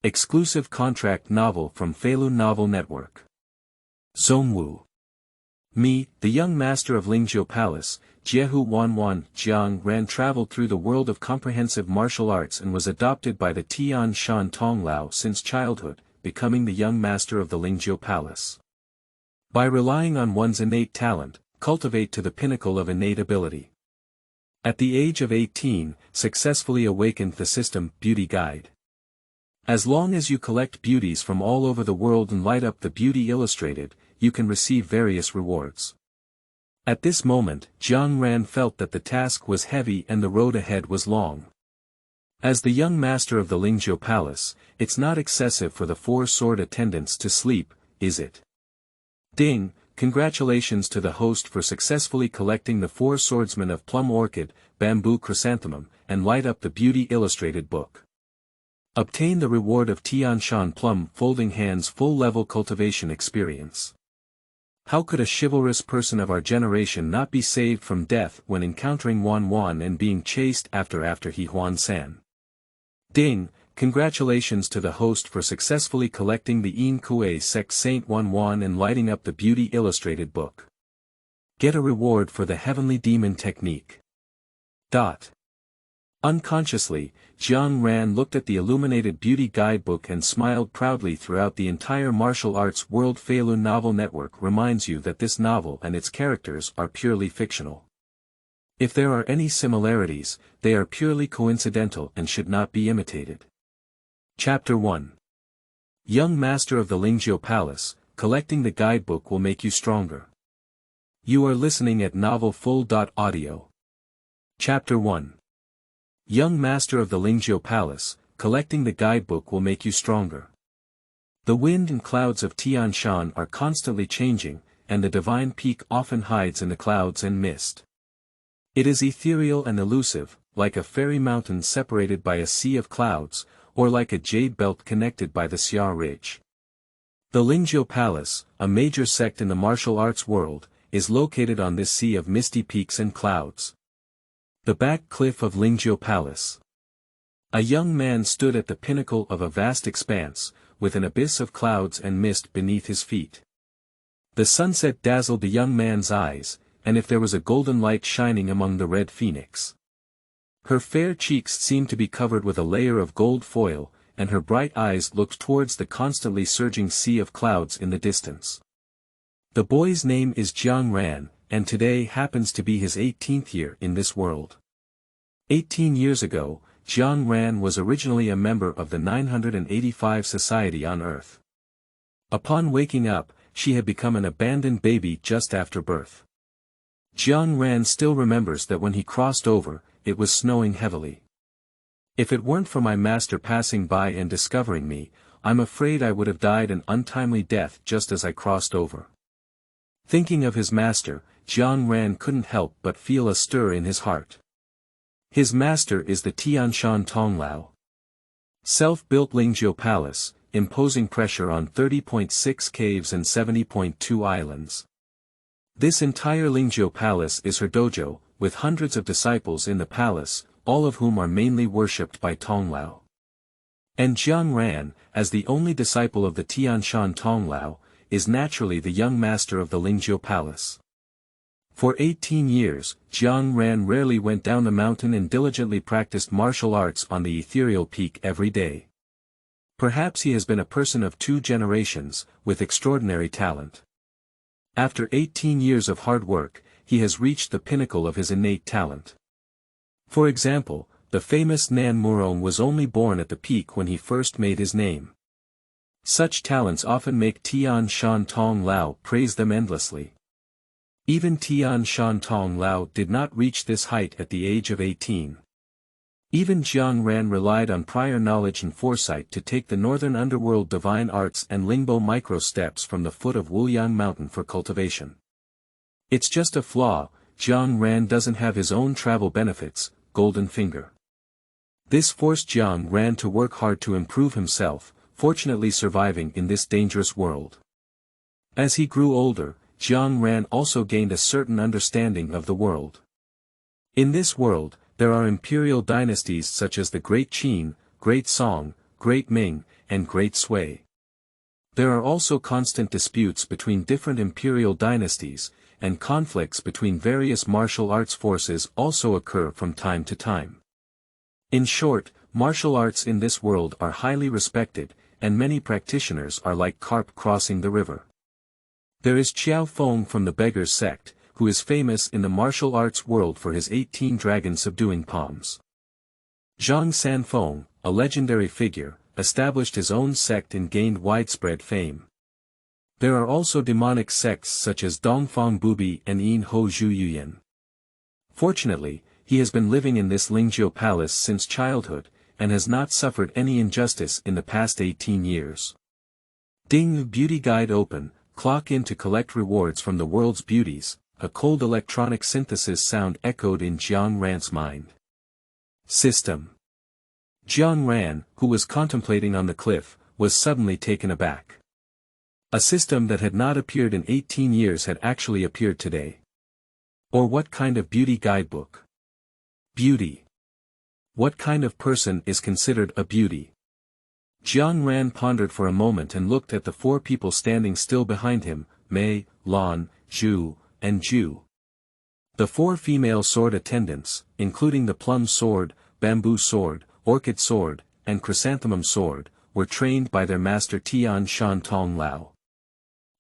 Exclusive contract novel from Feilun Novel Network. Zongwu. Me, the young master of Lingjiu Palace, Jiehu Wanwan, Jiang Ran traveled through the world of comprehensive martial arts and was adopted by the Tian Shan Tong Lao since childhood, becoming the young master of the Lingjiu Palace. By relying on one's innate talent, cultivate to the pinnacle of innate ability. At the age of 18, successfully awakened the system Beauty Guide. As long as you collect beauties from all over the world and light up the beauty illustrated, you can receive various rewards. At this moment, Jiang Ran felt that the task was heavy and the road ahead was long. As the young master of the Lingjiu Palace, it's not excessive for the four-sword attendants to sleep, is it? Ding, congratulations to the host for successfully collecting the four swordsmen of Plum Orchid, Bamboo Chrysanthemum, and light up the beauty illustrated book. Obtain the reward of Tian Shan Plum Folding Hands full-level cultivation experience. How could a chivalrous person of our generation not be saved from death when encountering Wan Wan and being chased after Hehuan San? Ding, congratulations to the host for successfully collecting the Yin Kuei Sect Saint Wan Wan and lighting up the beauty illustrated book. Get a reward for the heavenly demon technique. Unconsciously, Jiang Ran looked at the illuminated beauty guidebook and smiled proudly throughout the entire martial arts world. Feilun Novel Network reminds you that this novel and its characters are purely fictional. If there are any similarities, they are purely coincidental and should not be imitated. Chapter 1. Young Master of the Lingjiu Palace, collecting the guidebook will make you stronger. You are listening at novelfull.audio. Chapter 1. Young Master of the Lingjiu Palace, collecting the guidebook will make you stronger. The wind and clouds of Tian Shan are constantly changing, and the divine peak often hides in the clouds and mist. It is ethereal and elusive, like a fairy mountain separated by a sea of clouds, or like a jade belt connected by the Xia Ridge. The Lingjiu Palace, a major sect in the martial arts world, is located on this sea of misty peaks and clouds. The back cliff of Lingjiu Palace. A young man stood at the pinnacle of a vast expanse, with an abyss of clouds and mist beneath his feet. The sunset dazzled the young man's eyes, and if there was a golden light shining among the red phoenix. Her fair cheeks seemed to be covered with a layer of gold foil, and her bright eyes looked towards the constantly surging sea of clouds in the distance. The boy's name is Jiang Ran, and today happens to be his 18th year in this world. 18 years ago, Jiang Ran was originally a member of the 985 Society on Earth. Upon waking up, she had become an abandoned baby just after birth. Jiang Ran still remembers that when he crossed over, it was snowing heavily. If it weren't for my master passing by and discovering me, I'm afraid I would have died an untimely death just as I crossed over. Thinking of his master, Jiang Ran couldn't help but feel a stir in his heart. His master is the Tian Shan Tong Lao. Self-built Lingjiu Palace, imposing pressure on 30.6 caves and 70.2 islands. This entire Lingjiu Palace is her dojo, with hundreds of disciples in the palace, all of whom are mainly worshipped by Tong Lao. And Jiang Ran, as the only disciple of the Tian Shan Tong Lao, is naturally the young master of the Lingjiu Palace. For 18 years, Jiang Ran rarely went down the mountain and diligently practiced martial arts on the ethereal peak every day. Perhaps he has been a person of 2 generations, with extraordinary talent. After 18 years of hard work, he has reached the pinnacle of his innate talent. For example, the famous Nan Murong was only born at the peak when he first made his name. Such talents often make Tian Shan Tong Lao praise them endlessly. Even Tian Shan Tong Lao did not reach this height at the age of 18. Even Jiang Ran relied on prior knowledge and foresight to take the northern underworld divine arts and Lingbo micro steps from the foot of Wuyang Mountain for cultivation. It's just a flaw, Jiang Ran doesn't have his own travel benefits, golden finger. This forced Jiang Ran to work hard to improve himself, fortunately surviving in this dangerous world. As he grew older, Jiang Ran also gained a certain understanding of the world. In this world, there are imperial dynasties such as the Great Qin, Great Song, Great Ming, and great sway. There are also constant disputes between different imperial dynasties, and conflicts between various martial arts forces also occur from time to time. In short, martial arts in this world are highly respected, and many practitioners are like carp crossing the river. There is Xiao Feng from the Beggars sect, who is famous in the martial arts world for his 18 dragon subduing palms. Zhang Sanfeng, a legendary figure, established his own sect and gained widespread fame. There are also demonic sects such as Dongfang Bubi and Yin Ho Zhu Yuyan. Fortunately, he has been living in this Lingjiu Palace since childhood, and has not suffered any injustice in the past 18 years. Ding Beauty Guide Open, clock in to collect rewards from the world's beauties, a cold electronic synthesis sound echoed in Jiang Ran's mind. System. Jiang Ran, who was contemplating on the cliff, was suddenly taken aback. A system that had not appeared in 18 years had actually appeared today. Or what kind of beauty guidebook? Beauty. What kind of person is considered a beauty? Jiang Ran pondered for a moment and looked at the four people standing still behind him, Mei, Lan, Zhu, and Ju. The four female sword attendants, including the plum sword, bamboo sword, orchid sword, and chrysanthemum sword, were trained by their master Tian Shan Tong Lao.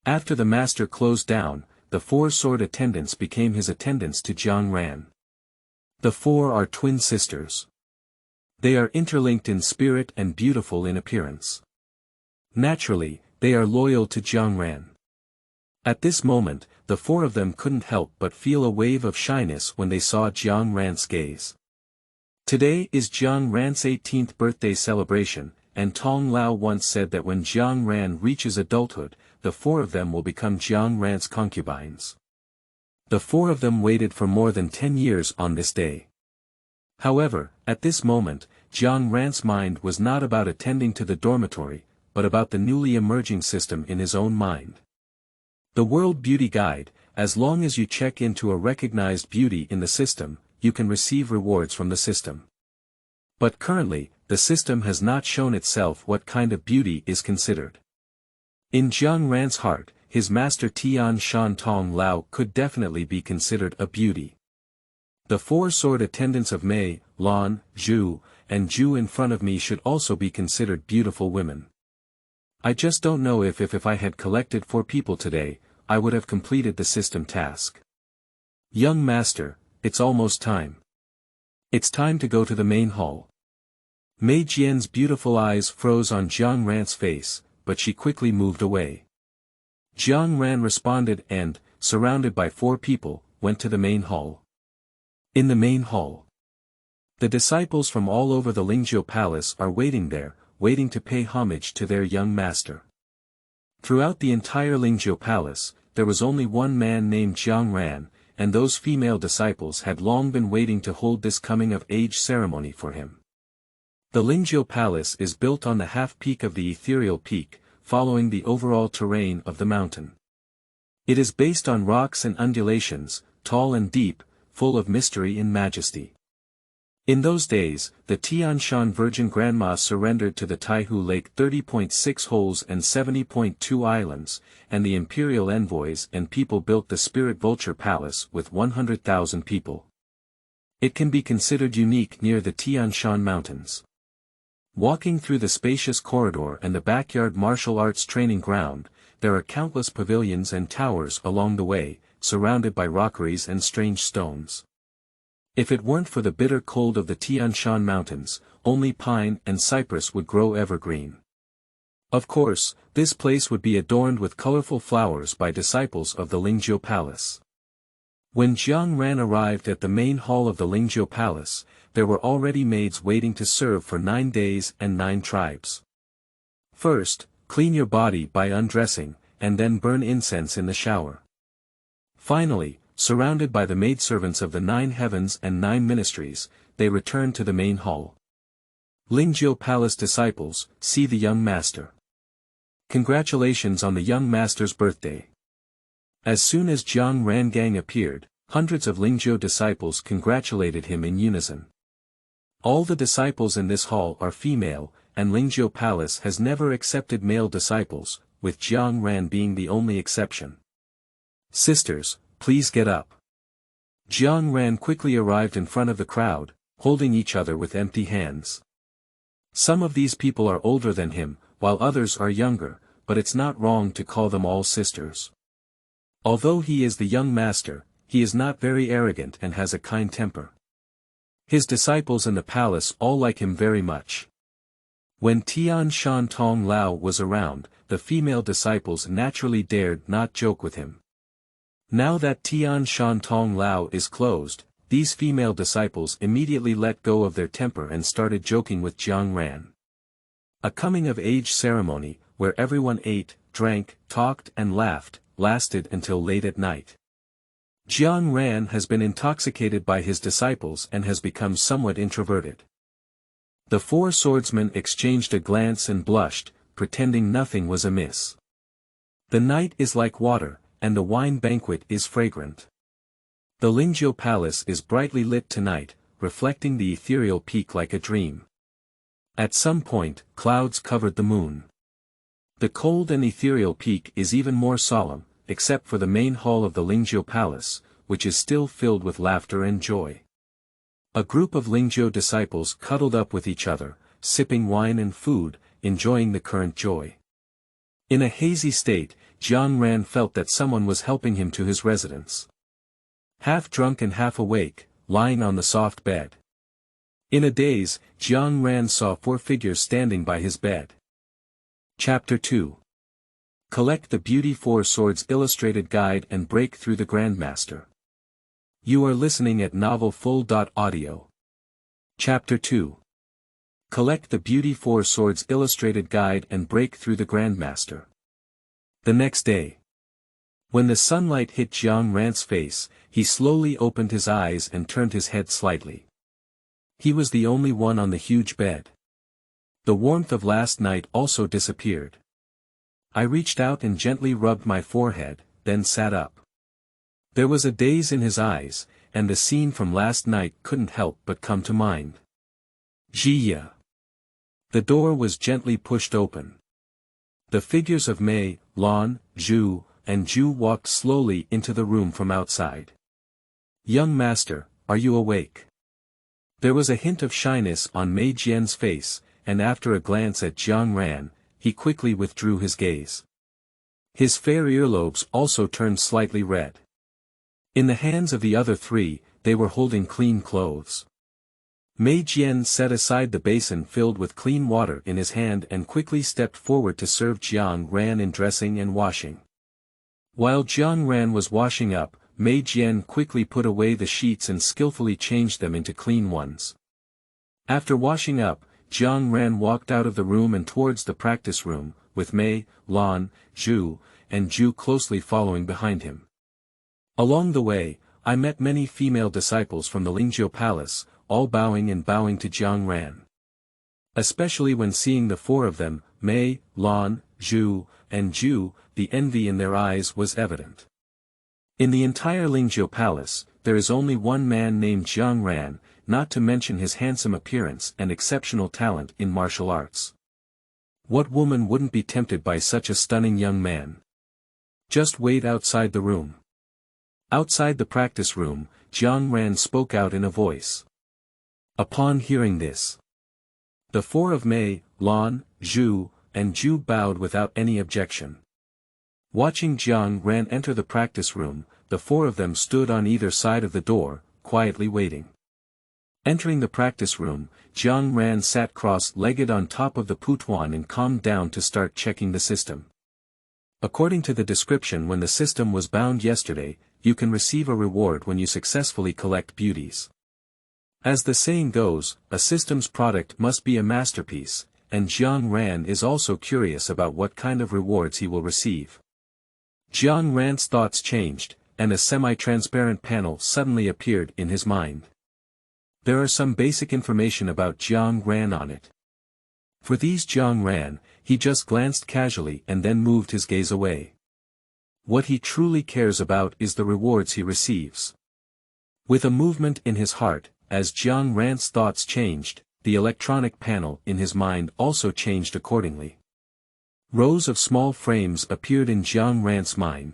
After the master closed down, the four sword attendants became his attendants to Jiang Ran. The four are twin sisters. They are interlinked in spirit and beautiful in appearance. Naturally, they are loyal to Jiang Ran. At this moment, the four of them couldn't help but feel a wave of shyness when they saw Jiang Ran's gaze. Today is Jiang Ran's 18th birthday celebration, and Tong Lao once said that when Jiang Ran reaches adulthood, the four of them will become Jiang Ran's concubines. The four of them waited for more than 10 years on this day. However, at this moment, Jiang Ran's mind was not about attending to the dormitory, but about the newly emerging system in his own mind. The World Beauty Guide, as long as you check into a recognized beauty in the system, you can receive rewards from the system. But currently, the system has not shown itself what kind of beauty is considered. In Jiang Ran's heart, his master Tian Shan Tong Lao could definitely be considered a beauty. The four sword attendants of Mei, Lan, Zhu, and Ju in front of me should also be considered beautiful women. I just don't know if I had collected 4 people today, I would have completed the system task. Young master, it's almost time. It's time to go to the main hall. Mei Jian's beautiful eyes froze on Jiang Ran's face, but she quickly moved away. Jiang Ran responded and, surrounded by 4 people, went to the main hall. In the main hall, the disciples from all over the Lingjiu Palace are waiting there, waiting to pay homage to their young master. Throughout the entire Lingjiu Palace, there was only one man named Jiang Ran, and those female disciples had long been waiting to hold this coming-of-age ceremony for him. The Lingjiu Palace is built on the half-peak of the ethereal peak, following the overall terrain of the mountain. It is based on rocks and undulations, tall and deep, full of mystery and majesty. In those days, the Tian Shan Virgin Grandma surrendered to the Taihu Lake 30.6 holes and 70.2 islands, and the imperial envoys and people built the Spirit Vulture Palace with 100,000 people. It can be considered unique near the Tian Shan Mountains. Walking through the spacious corridor and the backyard martial arts training ground, there are countless pavilions and towers along the way, surrounded by rockeries and strange stones. If it weren't for the bitter cold of the Tian Shan Mountains, only pine and cypress would grow evergreen. Of course, this place would be adorned with colorful flowers by disciples of the Lingjiu Palace. When Jiang Ran arrived at the main hall of the Lingjiu Palace, there were already maids waiting to serve for 9 days and 9 tribes. First, clean your body by undressing, and then burn incense in the shower. Finally, surrounded by the maidservants of the 9 heavens and 9 ministries, they returned to the main hall. Lingjiu Palace disciples, see the young master. Congratulations on the young master's birthday. As soon as Jiang Ran Gang appeared, hundreds of Lingjiu disciples congratulated him in unison. All the disciples in this hall are female, and Lingjiu Palace has never accepted male disciples, with Jiang Ran being the only exception. Sisters, please get up. Jiang Ran quickly arrived in front of the crowd, holding each other with empty hands. Some of these people are older than him, while others are younger, but it's not wrong to call them all sisters. Although he is the young master, he is not very arrogant and has a kind temper. His disciples in the palace all like him very much. When Tian Shan Tong Lao was around, the female disciples naturally dared not joke with him. Now that Tian Shan Tong Lao is closed, these female disciples immediately let go of their temper and started joking with Jiang Ran. A coming-of-age ceremony, where everyone ate, drank, talked and laughed, lasted until late at night. Jiang Ran has been intoxicated by his disciples and has become somewhat introverted. The four swordsmen exchanged a glance and blushed, pretending nothing was amiss. The night is like water, and the wine banquet is fragrant. The Lingjiu Palace is brightly lit tonight, reflecting the ethereal peak like a dream. At some point, clouds covered the moon. The cold and ethereal peak is even more solemn, except for the main hall of the Lingjiu Palace, which is still filled with laughter and joy. A group of Lingjiu disciples cuddled up with each other, sipping wine and food, enjoying the current joy. In a hazy state, Jiang Ran felt that someone was helping him to his residence. Half drunk and half awake, lying on the soft bed. In a daze, Jiang Ran saw four figures standing by his bed. Chapter 2. Collect the Beauty Four Swords Illustrated Guide and break through the Grandmaster. You are listening at novelfull.audio. Chapter 2. Collect the Beauty Four Swords Illustrated Guide and break through the Grandmaster. The next day. When the sunlight hit Jiang Ran's face, he slowly opened his eyes and turned his head slightly. He was the only one on the huge bed. The warmth of last night also disappeared. I reached out and gently rubbed my forehead, then sat up. There was a daze in his eyes, and the scene from last night couldn't help but come to mind. Jiehu. The door was gently pushed open. The figures of Mei, Lan, Zhu, and Zhu walked slowly into the room from outside. Young master, are you awake? There was a hint of shyness on Mei Jian's face, and after a glance at Jiang Ran, he quickly withdrew his gaze. His fair earlobes also turned slightly red. In the hands of the other three, they were holding clean clothes. Mei Jian set aside the basin filled with clean water in his hand and quickly stepped forward to serve Jiang Ran in dressing and washing. While Jiang Ran was washing up, Mei Jian quickly put away the sheets and skillfully changed them into clean ones. After washing up, Jiang Ran walked out of the room and towards the practice room, with Mei, Lan, Zhu, and Zhu closely following behind him. Along the way, I met many female disciples from the Lingjiu Palace, all bowing to Jiang Ran. Especially when seeing the four of them, Mei, Lan, Zhu, and Zhu, the envy in their eyes was evident. In the entire Lingjiu Palace, there is only one man named Jiang Ran, not to mention his handsome appearance and exceptional talent in martial arts. What woman wouldn't be tempted by such a stunning young man? Just wait outside the room. Outside the practice room, Jiang Ran spoke out in a voice. Upon hearing this, the four of Mei, Lan, Zhu, and Zhu bowed without any objection. Watching Jiang Ran enter the practice room, the four of them stood on either side of the door, quietly waiting. Entering the practice room, Jiang Ran sat cross-legged on top of the futon and calmed down to start checking the system. According to the description, when the system was bound yesterday, you can receive a reward when you successfully collect beauties. As the saying goes, a system's product must be a masterpiece, and Jiang Ran is also curious about what kind of rewards he will receive. Jiang Ran's thoughts changed, and a semi-transparent panel suddenly appeared in his mind. There are some basic information about Jiang Ran on it. For these Jiang Ran, he just glanced casually and then moved his gaze away. What he truly cares about is the rewards he receives. With a movement in his heart, as Jiang Ran's thoughts changed, the electronic panel in his mind also changed accordingly. Rows of small frames appeared in Jiang Ran's mind.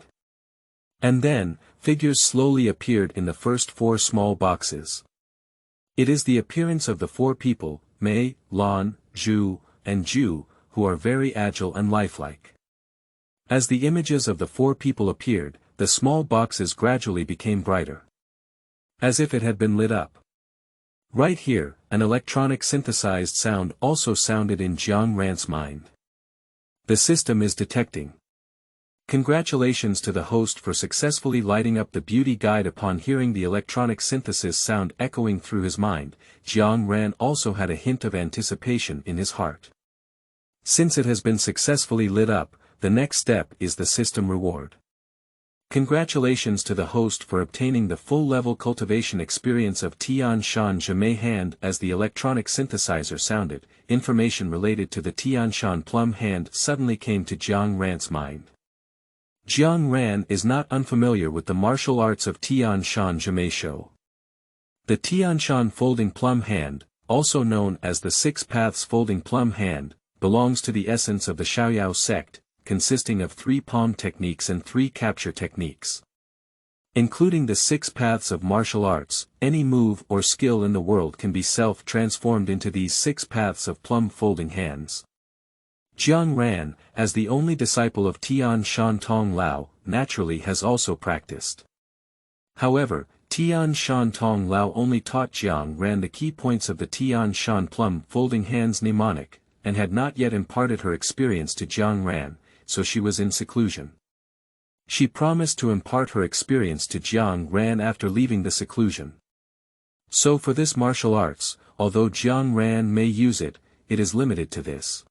And then, figures slowly appeared in the first 4 small boxes. It is the appearance of the 4 people, Mei, Lan, Zhu, and Ju, who are very agile and lifelike. As the images of the 4 people appeared, the small boxes gradually became brighter. As if it had been lit up. Right here, an electronic synthesized sound also sounded in Jiang Ran's mind. The system is detecting. Congratulations to the host for successfully lighting up the beauty guide. Upon hearing the electronic synthesis sound echoing through his mind, Jiang Ran also had a hint of anticipation in his heart. Since it has been successfully lit up, the next step is the system reward. Congratulations to the host for obtaining the full-level cultivation experience of Tian Shan Zhimei hand. As the electronic synthesizer sounded, information related to the Tian Shan plum hand suddenly came to Jiang Ran's mind. Jiang Ran is not unfamiliar with the martial arts of Tian Shan Zhimei show. The Tian Shan folding plum hand, also known as the 6 paths folding plum hand, belongs to the essence of the Xiaoyao sect, consisting of 3 palm techniques and 3 capture techniques. Including the 6 paths of martial arts, any move or skill in the world can be self-transformed into these 6 paths of plum folding hands. Jiang Ran, as the only disciple of Tian Shan Tong Lao, naturally has also practiced. However, Tian Shan Tong Lao only taught Jiang Ran the key points of the Tian Shan plum folding hands mnemonic, and had not yet imparted her experience to Jiang Ran, so she was in seclusion. She promised to impart her experience to Jiang Ran after leaving the seclusion. So for this martial arts, although Jiang Ran may use it, it is limited to this.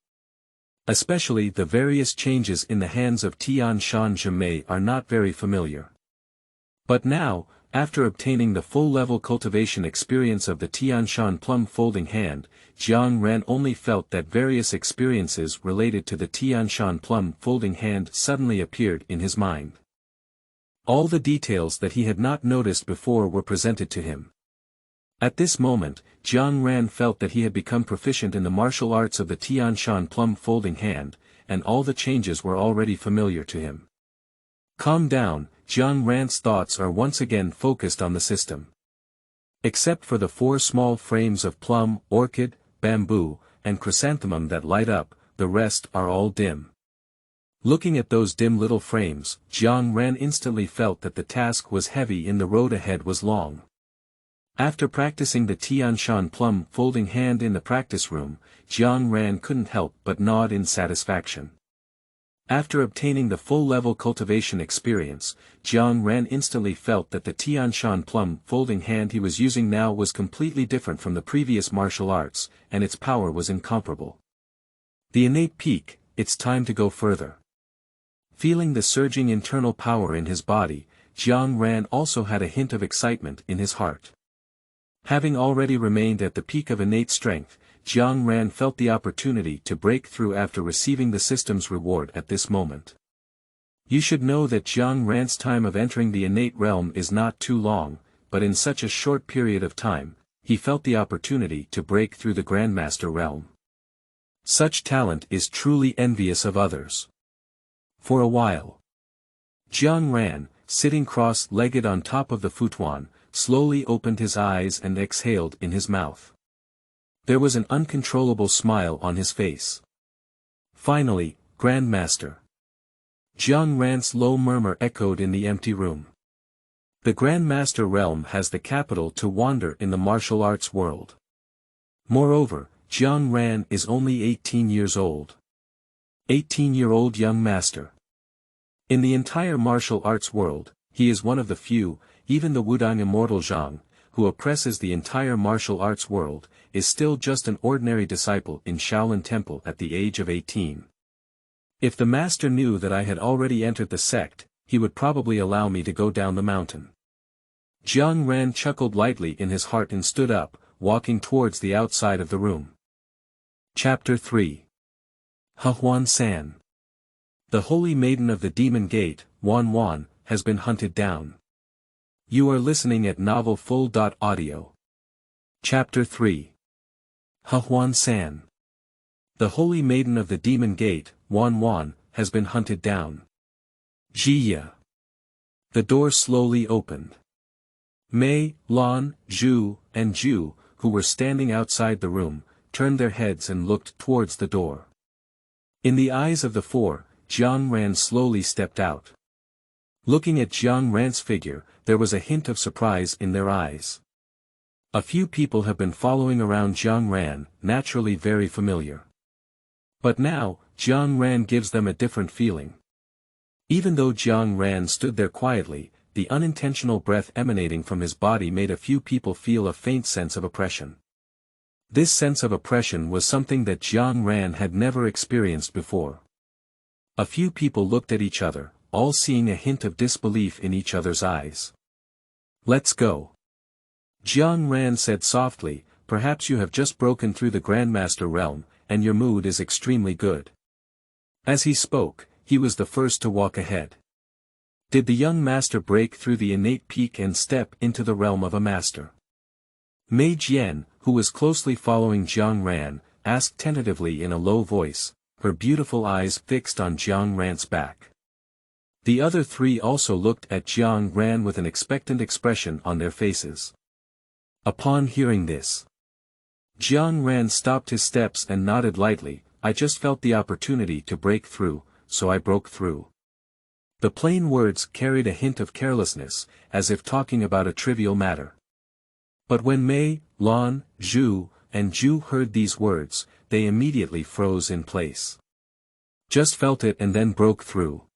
Especially the various changes in the hands of Tian Shan Zhimei are not very familiar. But now, after obtaining the full-level cultivation experience of the Tian Shan plum folding hand, Jiang Ran only felt that various experiences related to the Tian Shan plum folding hand suddenly appeared in his mind. All the details that he had not noticed before were presented to him. At this moment, Jiang Ran felt that he had become proficient in the martial arts of the Tian Shan plum folding hand, and all the changes were already familiar to him. Calm down, Jiang Ran's thoughts are once again focused on the system. Except for the 4 small frames of plum, orchid, bamboo, and chrysanthemum that light up, the rest are all dim. Looking at those dim little frames, Jiang Ran instantly felt that the task was heavy and the road ahead was long. After practicing the Tian Shan plum folding hand in the practice room, Jiang Ran couldn't help but nod in satisfaction. After obtaining the full-level cultivation experience, Jiang Ran instantly felt that the Tian Shan plum folding hand he was using now was completely different from the previous martial arts, and its power was incomparable. The innate peak, it's time to go further. Feeling the surging internal power in his body, Jiang Ran also had a hint of excitement in his heart. Having already remained at the peak of innate strength, Jiang Ran felt the opportunity to break through after receiving the system's reward at this moment. You should know that Jiang Ran's time of entering the innate realm is not too long, but in such a short period of time, he felt the opportunity to break through the Grandmaster realm. Such talent is truly envious of others. For a while, Jiang Ran, sitting cross-legged on top of the futon, slowly opened his eyes and exhaled in his mouth. There was an uncontrollable smile on his face. Finally, Grandmaster. Jiang Ran's low murmur echoed in the empty room. The Grandmaster realm has the capital to wander in the martial arts world. Moreover, Jiang Ran is only 18 years old. 18-year-old young master. In the entire martial arts world, he is one of the few, even the Wudang immortal Zhang, who oppresses the entire martial arts world, is still just an ordinary disciple in Shaolin Temple at the age of 18. If the master knew that I had already entered the sect, he would probably allow me to go down the mountain. Jiang Ran chuckled lightly in his heart and stood up, walking towards the outside of the room. Chapter 3. Hehuan San. The Holy Maiden of the Demon Gate, Wan Wan, has been hunted down. You are listening at novelfull.audio. Chapter 3. Hehuan San. The Holy Maiden of the Demon Gate, Wan Wan, has been hunted down. Jiehu. The door slowly opened. Mei, Lan, Zhu, and Zhu, who were standing outside the room, turned their heads and looked towards the door. In the eyes of the four, Jiang Ran slowly stepped out. Looking at Jiang Ran's figure, there was a hint of surprise in their eyes. A few people have been following around Jiang Ran, naturally very familiar. But now, Jiang Ran gives them a different feeling. Even though Jiang Ran stood there quietly, the unintentional breath emanating from his body made a few people feel a faint sense of oppression. This sense of oppression was something that Jiang Ran had never experienced before. A few people looked at each other, all seeing a hint of disbelief in each other's eyes. "Let's go," Jiang Ran said softly. "Perhaps you have just broken through the Grandmaster realm, and your mood is extremely good." As he spoke, he was the first to walk ahead. Did the young master break through the innate peak and step into the realm of a master? Mei Jian, who was closely following Jiang Ran, asked tentatively in a low voice, her beautiful eyes fixed on Jiang Ran's back. The other three also looked at Jiang Ran with an expectant expression on their faces. Upon hearing this, Jiang Ran stopped his steps and nodded lightly. "I just felt the opportunity to break through, so I broke through." The plain words carried a hint of carelessness, as if talking about a trivial matter. But when Mei, Lan, Zhu, and Zhu heard these words, they immediately froze in place. "Just felt it and then broke through."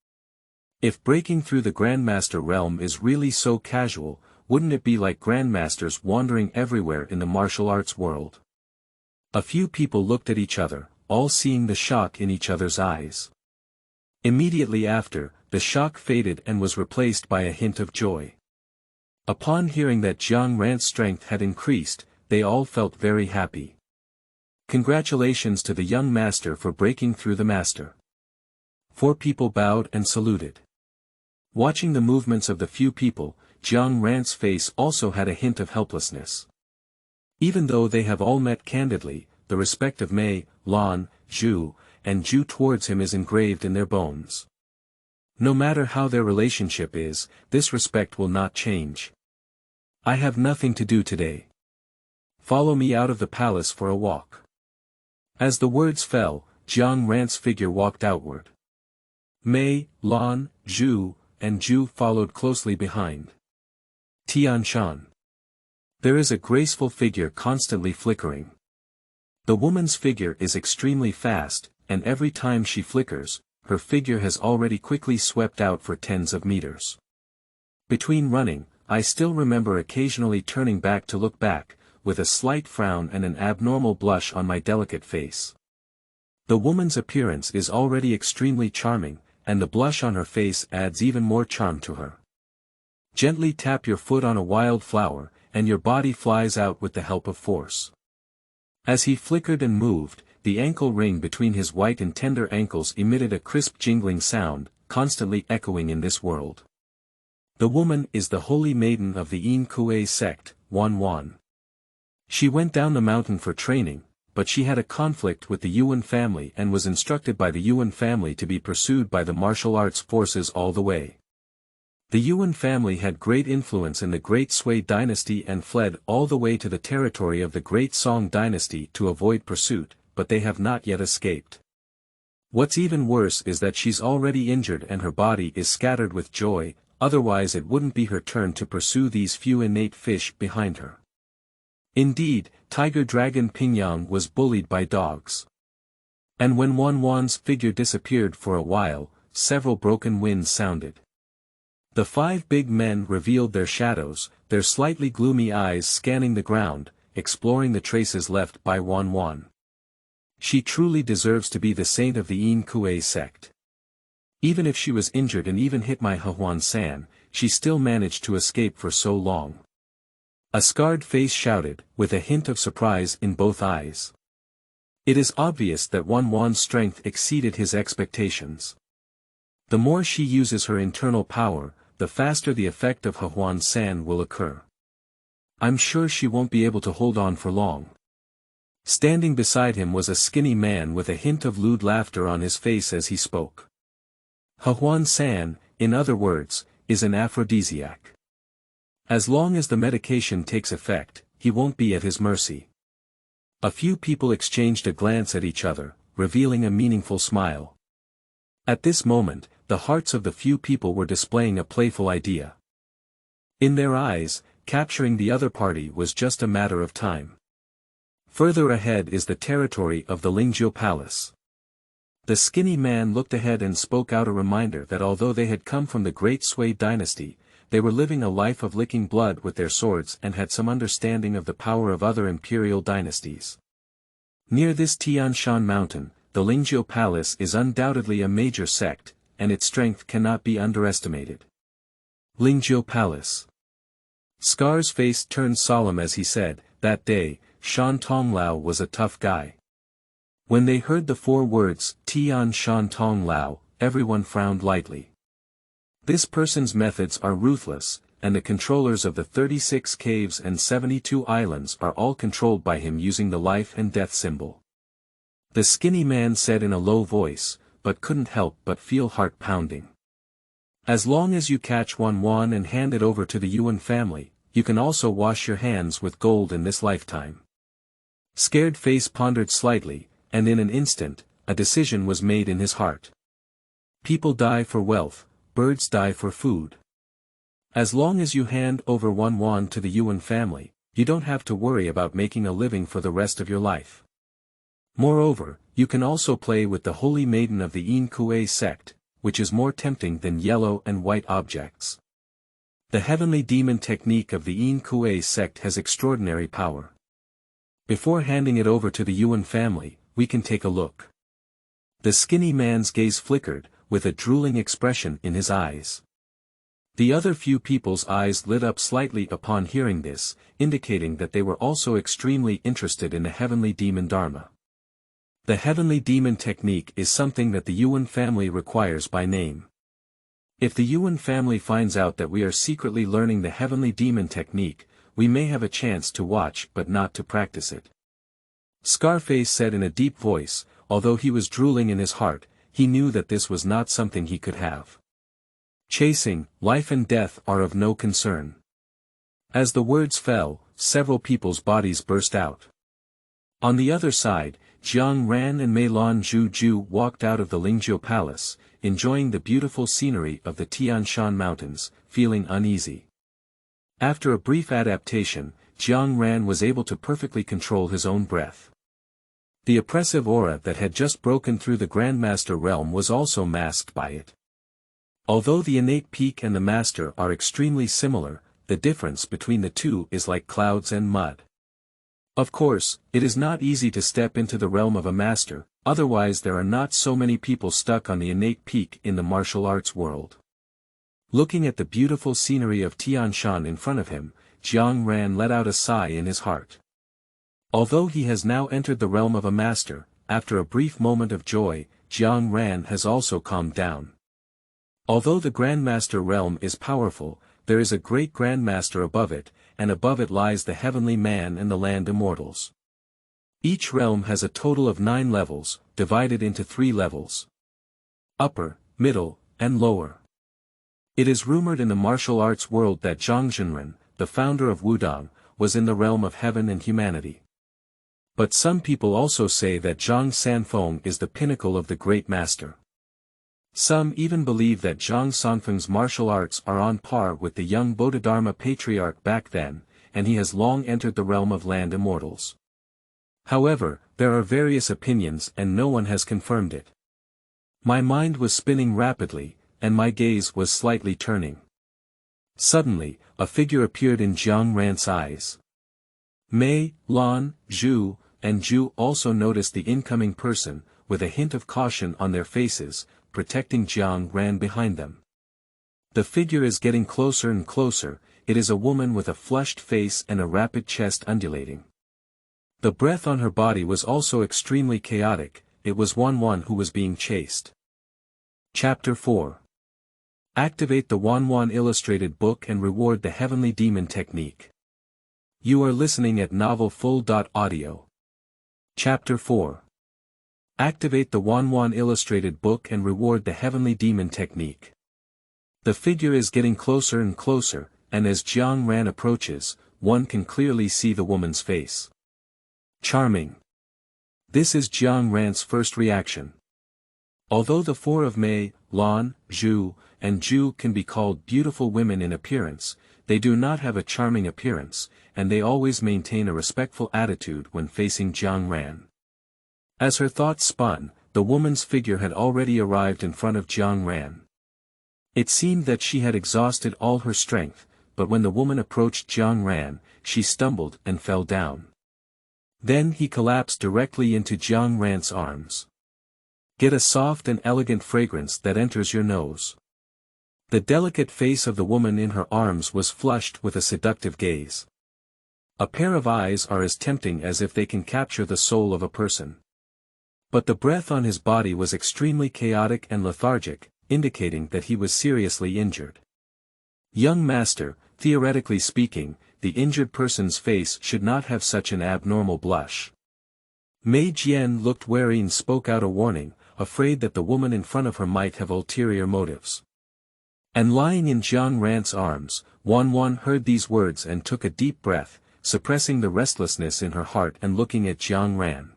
If breaking through the Grandmaster realm is really so casual, wouldn't it be like Grandmasters wandering everywhere in the martial arts world? A few people looked at each other, all seeing the shock in each other's eyes. Immediately after, the shock faded and was replaced by a hint of joy. Upon hearing that Jiang Ran's strength had increased, they all felt very happy. Congratulations to the young master for breaking through the master. 4 people bowed and saluted. Watching the movements of the few people, Jiang Ran's face also had a hint of helplessness. Even though they have all met candidly, the respect of Mei, Lan, Zhu, and Zhu towards him is engraved in their bones. No matter how their relationship is, this respect will not change. "I have nothing to do today. Follow me out of the palace for a walk." As the words fell, Jiang Ran's figure walked outward. Mei, Lan, Zhu, and Zhu followed closely behind. Tian Shan. There is a graceful figure constantly flickering. The woman's figure is extremely fast, and every time she flickers, her figure has already quickly swept out for tens of meters. Between running, I still remember occasionally turning back to look back, with a slight frown and an abnormal blush on my delicate face. The woman's appearance is already extremely charming, and the blush on her face adds even more charm to her. Gently tap your foot on a wild flower, and your body flies out with the help of force. As he flickered and moved, the ankle ring between his white and tender ankles emitted a crisp jingling sound, constantly echoing in this world. The woman is the Holy Maiden of the Lingjiu sect, Wan Wan. She went down the mountain for training, but she had a conflict with the Yuan family and was instructed by the Yuan family to be pursued by the martial arts forces all the way. The Yuan family had great influence in the Great Sui dynasty and fled all the way to the territory of the Great Song dynasty to avoid pursuit, but they have not yet escaped. What's even worse is that she's already injured and her body is scattered with joy, otherwise it wouldn't be her turn to pursue these few innate fish behind her. Indeed, Tiger Dragon Pingyang was bullied by dogs. And when Wan Wan's figure disappeared for a while, several broken winds sounded. The 5 big men revealed their shadows, their slightly gloomy eyes scanning the ground, exploring the traces left by Wan Wan. She truly deserves to be the saint of the Lingjiu sect. Even if she was injured and even hit my Hehuan San, she still managed to escape for so long. A scarred face shouted, with a hint of surprise in both eyes. It is obvious that Wan Wan's strength exceeded his expectations. The more she uses her internal power, the faster the effect of Hehuan San will occur. I'm sure she won't be able to hold on for long. Standing beside him was a skinny man with a hint of lewd laughter on his face as he spoke. Hehuan San, in other words, is an aphrodisiac. As long as the medication takes effect, he won't be at his mercy. A few people exchanged a glance at each other, revealing a meaningful smile. At this moment, the hearts of the few people were displaying a playful idea. In their eyes, capturing the other party was just a matter of time. Further ahead is the territory of the Lingjiu Palace. The skinny man looked ahead and spoke out a reminder that although they had come from the great Sui dynasty, they were living a life of licking blood with their swords and had some understanding of the power of other imperial dynasties. Near this Tian Shan mountain, the Lingjiu Palace is undoubtedly a major sect, and its strength cannot be underestimated. Lingjiu Palace. Scar's face turned solemn as he said, that day, Shan Tong Lao was a tough guy. When they heard the 4 words, Tian Shan Tong Lao, everyone frowned lightly. This person's methods are ruthless, and the controllers of the 36 caves and 72 islands are all controlled by him using the life and death symbol. The skinny man said in a low voice, but couldn't help but feel heart pounding. As long as you catch Wan Wan and hand it over to the Yuan family, you can also wash your hands with gold in this lifetime. Scared Face pondered slightly, and in an instant, a decision was made in his heart. People die for wealth, birds die for food. As long as you hand over Wan Wan to the Yuan family, you don't have to worry about making a living for the rest of your life. Moreover, you can also play with the Holy Maiden of the EP1-10 sect, which is more tempting than yellow and white objects. The heavenly demon technique of the EP1-10 sect has extraordinary power. Before handing it over to the Yuan family, we can take a look. The skinny man's gaze flickered, with a drooling expression in his eyes. The other few people's eyes lit up slightly upon hearing this, indicating that they were also extremely interested in the heavenly demon dharma. The heavenly demon technique is something that the Yuan family requires by name. If the Yuan family finds out that we are secretly learning the heavenly demon technique, we may have a chance to watch but not to practice it. Scarface said in a deep voice, although he was drooling in his heart, he knew that this was not something he could have. Chasing, life and death are of no concern. As the words fell, several people's bodies burst out. On the other side, Jiang Ran and Meilong Zhu walked out of the Lingjiu Palace, enjoying the beautiful scenery of the Tian Shan Mountains, feeling uneasy. After a brief adaptation, Jiang Ran was able to perfectly control his own breath. The oppressive aura that had just broken through the Grandmaster realm was also masked by it. Although the innate peak and the master are extremely similar, the difference between the two is like clouds and mud. Of course, it is not easy to step into the realm of a master, otherwise there are not so many people stuck on the innate peak in the martial arts world. Looking at the beautiful scenery of Tian Shan in front of him, Jiang Ran let out a sigh in his heart. Although he has now entered the realm of a master, after a brief moment of joy, Jiang Ran has also calmed down. Although the Grandmaster realm is powerful, there is a great Grandmaster above it, and above it lies the heavenly man and the land immortals. Each realm has a total of 9 levels, divided into 3 levels. Upper, middle, and lower. It is rumored in the martial arts world that Zhang Zhenren, the founder of Wudong, was in the realm of heaven and humanity. But some people also say that Zhang Sanfeng is the pinnacle of the great master. Some even believe that Zhang Sanfeng's martial arts are on par with the young Bodhidharma patriarch back then, and he has long entered the realm of land immortals. However, there are various opinions and no one has confirmed it. My mind was spinning rapidly, and my gaze was slightly turning. Suddenly, a figure appeared in Jiang Ran's eyes. Mei, Lan, Zhu, and Zhu also noticed the incoming person, with a hint of caution on their faces, protecting Jiang Ran behind them. The figure is getting closer and closer. It is a woman with a flushed face and a rapid chest undulating. The breath on her body was also extremely chaotic. It was Wan Wan who was being chased. Chapter 4. Activate the Wan Wan illustrated book and reward the heavenly demon technique. You are listening at novelfull.audio. Chapter 4. Activate the Wan Wan illustrated book and reward the heavenly demon technique. The figure is getting closer and closer, and as Jiang Ran approaches, one can clearly see the woman's face. Charming. This is Jiang Ran's first reaction. Although the four of Mei, Lan, Zhu, and Zhu can be called beautiful women in appearance, they do not have a charming appearance, and they always maintain a respectful attitude when facing Jiang Ran. As her thoughts spun, the woman's figure had already arrived in front of Jiang Ran. It seemed that she had exhausted all her strength, but when the woman approached Jiang Ran, she stumbled and fell down. Then he collapsed directly into Jiang Ran's arms. Get a soft and elegant fragrance that enters your nose. The delicate face of the woman in her arms was flushed with a seductive gaze. A pair of eyes are as tempting as if they can capture the soul of a person. But the breath on his body was extremely chaotic and lethargic, indicating that he was seriously injured. Young master, theoretically speaking, the injured person's face should not have such an abnormal blush. Mei Jian looked wary and spoke out a warning, afraid that the woman in front of her might have ulterior motives. And lying in Jiang Ran's arms, Wan Wan heard these words and took a deep breath, suppressing the restlessness in her heart and looking at Jiang Ran.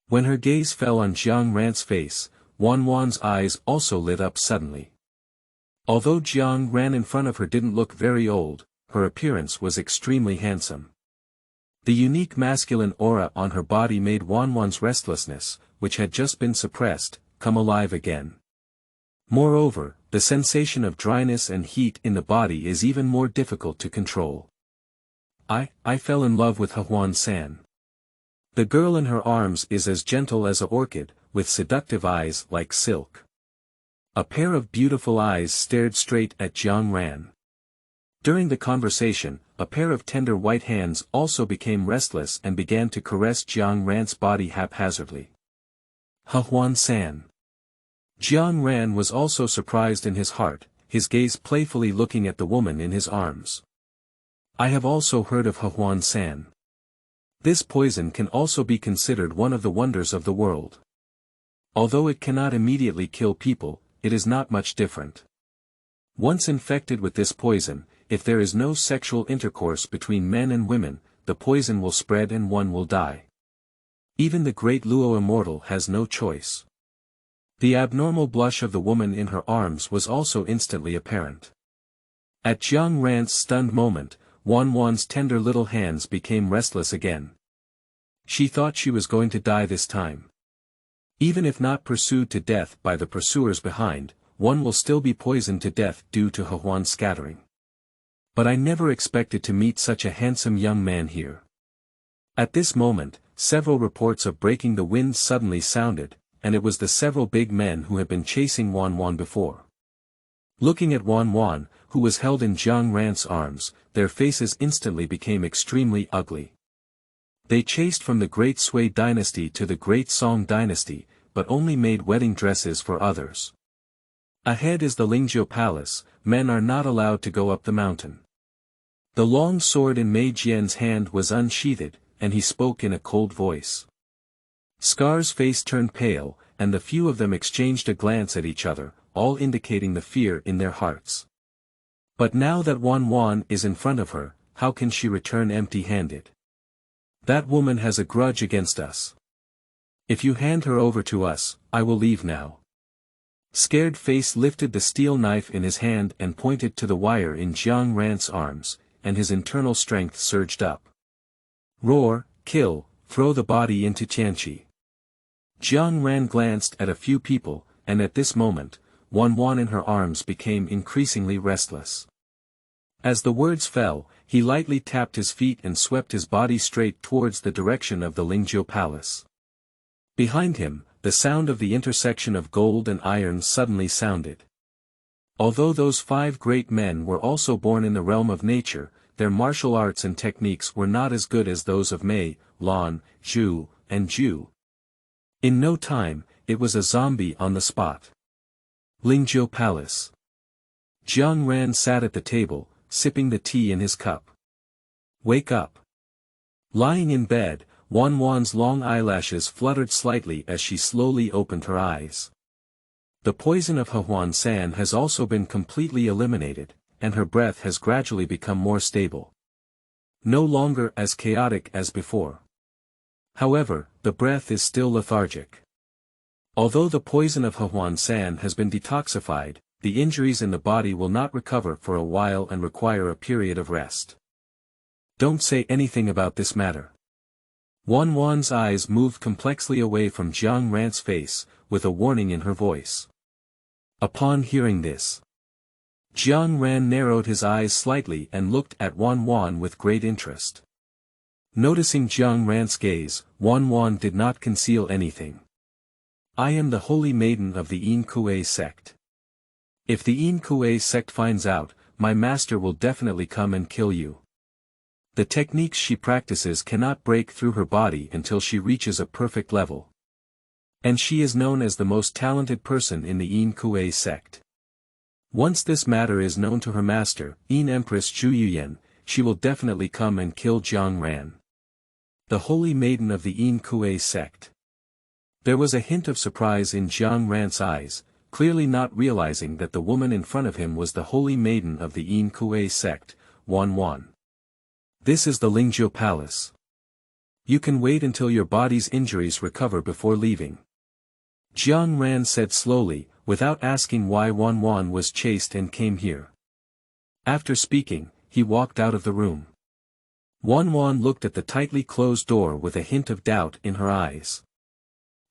When her gaze fell on Jiang Ran's face, Wan Wan's eyes also lit up suddenly. Although Jiang Ran in front of her didn't look very old, her appearance was extremely handsome. The unique masculine aura on her body made Wan Wan's restlessness, which had just been suppressed, come alive again. Moreover, the sensation of dryness and heat in the body is even more difficult to control. I fell in love with Hehuan San. The girl in her arms is as gentle as an orchid, with seductive eyes like silk. A pair of beautiful eyes stared straight at Jiang Ran. During the conversation, a pair of tender white hands also became restless and began to caress Jiang Ran's body haphazardly. Hehuan San. Jiang Ran was also surprised in his heart, his gaze playfully looking at the woman in his arms. I have also heard of Hehuan San. This poison can also be considered one of the wonders of the world. Although it cannot immediately kill people, it is not much different. Once infected with this poison, if there is no sexual intercourse between men and women, the poison will spread and one will die. Even the great Luo immortal has no choice. The abnormal blush of the woman in her arms was also instantly apparent. At Jiang Ran's stunned moment, Wan Wan's tender little hands became restless again. She thought she was going to die this time. Even if not pursued to death by the pursuers behind, one will still be poisoned to death due to Hehuan's scattering. But I never expected to meet such a handsome young man here. At this moment, several reports of breaking the wind suddenly sounded, and it was the several big men who had been chasing Wan Wan before. Looking at Wan Wan, who was held in Jiang Ran's arms, their faces instantly became extremely ugly. They chased from the Great Sui dynasty to the Great Song dynasty, but only made wedding dresses for others. Ahead is the Lingjiu Palace, men are not allowed to go up the mountain. The long sword in Mei Jian's hand was unsheathed, and he spoke in a cold voice. Scar's face turned pale, and the few of them exchanged a glance at each other, all indicating the fear in their hearts. But now that Wan Wan is in front of her, how can she return empty-handed? That woman has a grudge against us. If you hand her over to us, I will leave now. Scared Face lifted the steel knife in his hand and pointed to the wire in Jiang Ran's arms, and his internal strength surged up. Roar, kill, throw the body into Tianqi. Jiang Ran glanced at a few people, and at this moment, Wan Wan in her arms became increasingly restless. As the words fell, he lightly tapped his feet and swept his body straight towards the direction of the Lingjiu Palace. Behind him, the sound of the intersection of gold and iron suddenly sounded. Although those 5 great men were also born in the realm of nature, their martial arts and techniques were not as good as those of Mei, Lan, Zhu, and Zhu. In no time, it was a zombie on the spot. Lingjiu Palace. Jiang Ran sat at the table, sipping the tea in his cup. Wake up. Lying in bed, Wan Wan's long eyelashes fluttered slightly as she slowly opened her eyes. The poison of Hehuan San has also been completely eliminated, and her breath has gradually become more stable. No longer as chaotic as before. However, the breath is still lethargic. Although the poison of Hehuan San has been detoxified, the injuries in the body will not recover for a while and require a period of rest. Don't say anything about this matter. Wan Wan's eyes moved complexly away from Jiang Ran's face, with a warning in her voice. Upon hearing this, Jiang Ran narrowed his eyes slightly and looked at Wan Wan with great interest. Noticing Jiang Ran's gaze, Wan Wan did not conceal anything. I am the Holy Maiden of the Yin Kuei sect. If the Yin Kuei sect finds out, my master will definitely come and kill you. The techniques she practices cannot break through her body until she reaches a perfect level. And she is known as the most talented person in the Yin Kuei sect. Once this matter is known to her master, Yin Empress Zhu Yuyan, she will definitely come and kill Jiang Ran. The Holy Maiden of the Yin Kuei sect. There was a hint of surprise in Jiang Ran's eyes, clearly not realizing that the woman in front of him was the Holy Maiden of the Yin Kuei sect, Wan Wan. This is the Lingjiu Palace. You can wait until your body's injuries recover before leaving. Jiang Ran said slowly, without asking why Wan Wan was chased and came here. After speaking, he walked out of the room. Wan Wan looked at the tightly closed door with a hint of doubt in her eyes.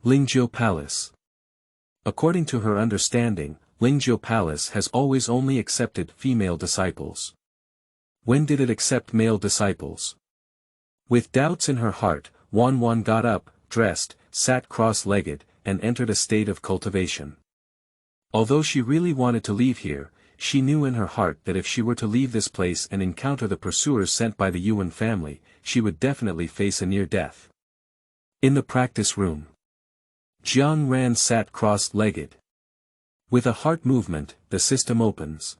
Lingjiu Palace. According to her understanding, Lingjiu Palace has always only accepted female disciples. When did it accept male disciples? With doubts in her heart, Wan Wan got up, dressed, sat cross-legged, and entered a state of cultivation. Although she really wanted to leave here, she knew in her heart that if she were to leave this place and encounter the pursuers sent by the Yuan family, she would definitely face a near death. In the practice room, Jiang Ran sat cross-legged. With a heart movement, the system opens.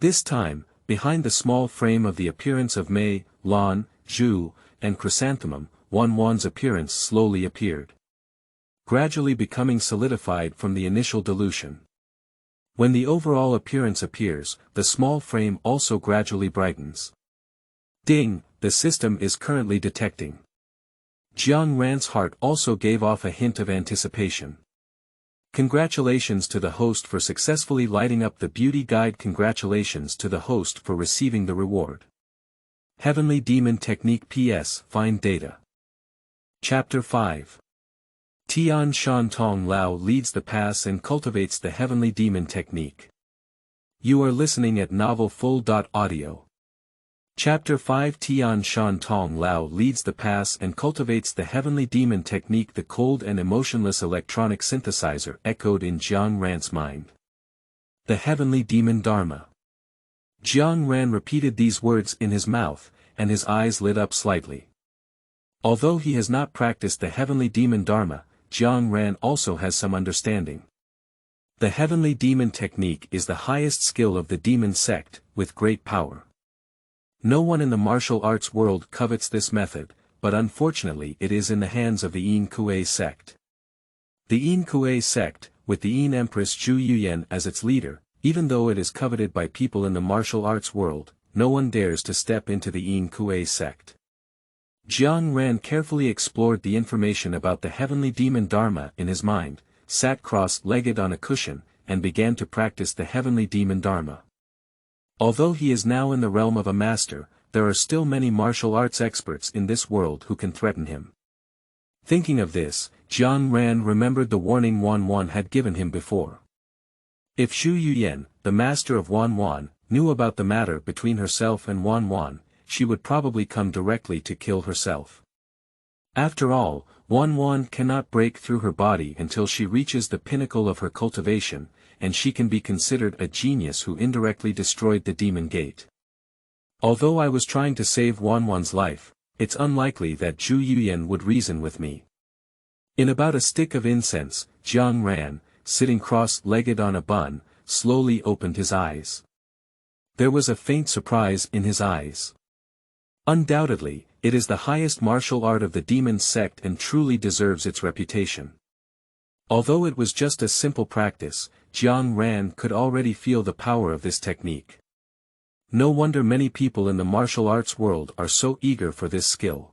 This time, behind the small frame of the appearance of Mei, Lan, Zhu, and Chrysanthemum, Wan Wan's appearance slowly appeared. Gradually becoming solidified from the initial dilution. When the overall appearance appears, the small frame also gradually brightens. Ding, the system is currently detecting. Jiang Ran's heart also gave off a hint of anticipation. Congratulations to the host for successfully lighting up the beauty guide. Congratulations to the host for receiving the reward. Heavenly Demon Technique PS Find Data. Chapter 5. Tian Shan Tong Lao leads the pass and cultivates the Heavenly Demon Technique. You are listening at Novel Full.audio. Chapter 5. Tian Shan Tong Lao leads the pass and cultivates the Heavenly Demon Technique. The cold and emotionless electronic synthesizer echoed in Jiang Ran's mind. The Heavenly Demon Dharma. Jiang Ran repeated these words in his mouth, and his eyes lit up slightly. Although he has not practiced the Heavenly Demon Dharma, Jiang Ran also has some understanding. The Heavenly Demon Technique is the highest skill of the demon sect, with great power. No one in the martial arts world covets this method, but unfortunately it is in the hands of the Yin Kuei sect. The Yin Kuei sect, with the Yin Empress Zhu Yuyan as its leader, even though it is coveted by people in the martial arts world, no one dares to step into the Yin Kuei sect. Jiang Ran carefully explored the information about the Heavenly Demon Dharma in his mind, sat cross-legged on a cushion, and began to practice the Heavenly Demon Dharma. Although he is now in the realm of a master, there are still many martial arts experts in this world who can threaten him. Thinking of this, Jiang Ran remembered the warning Wan Wan had given him before. If Zhu Yuyan, the master of Wan Wan, knew about the matter between herself and Wan Wan, she would probably come directly to kill herself. After all, Wan Wan cannot break through her body until she reaches the pinnacle of her cultivation, and she can be considered a genius who indirectly destroyed the demon gate. Although I was trying to save Wan Wan's life, it's unlikely that Zhu Yuyan would reason with me. In about a stick of incense, Jiang Ran, sitting cross-legged on a bun, slowly opened his eyes. There was a faint surprise in his eyes. Undoubtedly, it is the highest martial art of the demon sect and truly deserves its reputation. Although it was just a simple practice, Jiang Ran could already feel the power of this technique. No wonder many people in the martial arts world are so eager for this skill.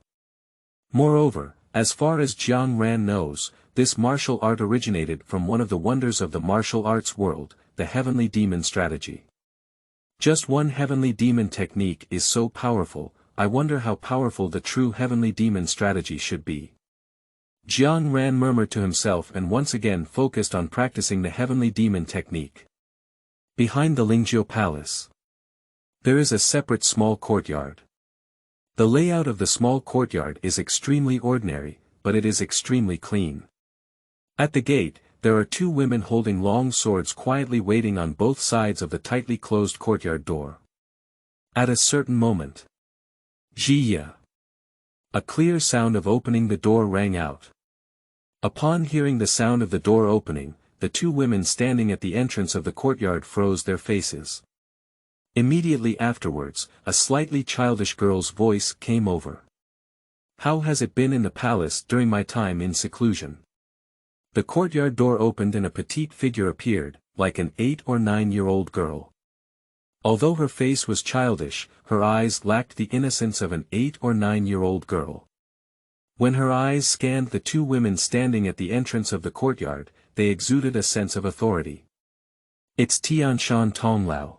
Moreover, as far as Jiang Ran knows, this martial art originated from one of the wonders of the martial arts world, the heavenly demon strategy. Just one heavenly demon technique is so powerful, I wonder how powerful the true heavenly demon strategy should be. Jiang Ran murmured to himself and once again focused on practicing the heavenly demon technique. Behind the Lingjiu Palace, there is a separate small courtyard. The layout of the small courtyard is extremely ordinary, but it is extremely clean. At the gate, there are two women holding long swords quietly waiting on both sides of the tightly closed courtyard door. At a certain moment, Jiehu, a clear sound of opening the door rang out. Upon hearing the sound of the door opening, the two women standing at the entrance of the courtyard froze their faces. Immediately afterwards, a slightly childish girl's voice came over. How has it been in the palace during my time in seclusion? The courtyard door opened and a petite figure appeared, like an 8 or 9-year-old girl. Although her face was childish, her eyes lacked the innocence of an 8 or 9-year-old girl. When her eyes scanned the two women standing at the entrance of the courtyard, they exuded a sense of authority. It's Tian Shan Tong Lao.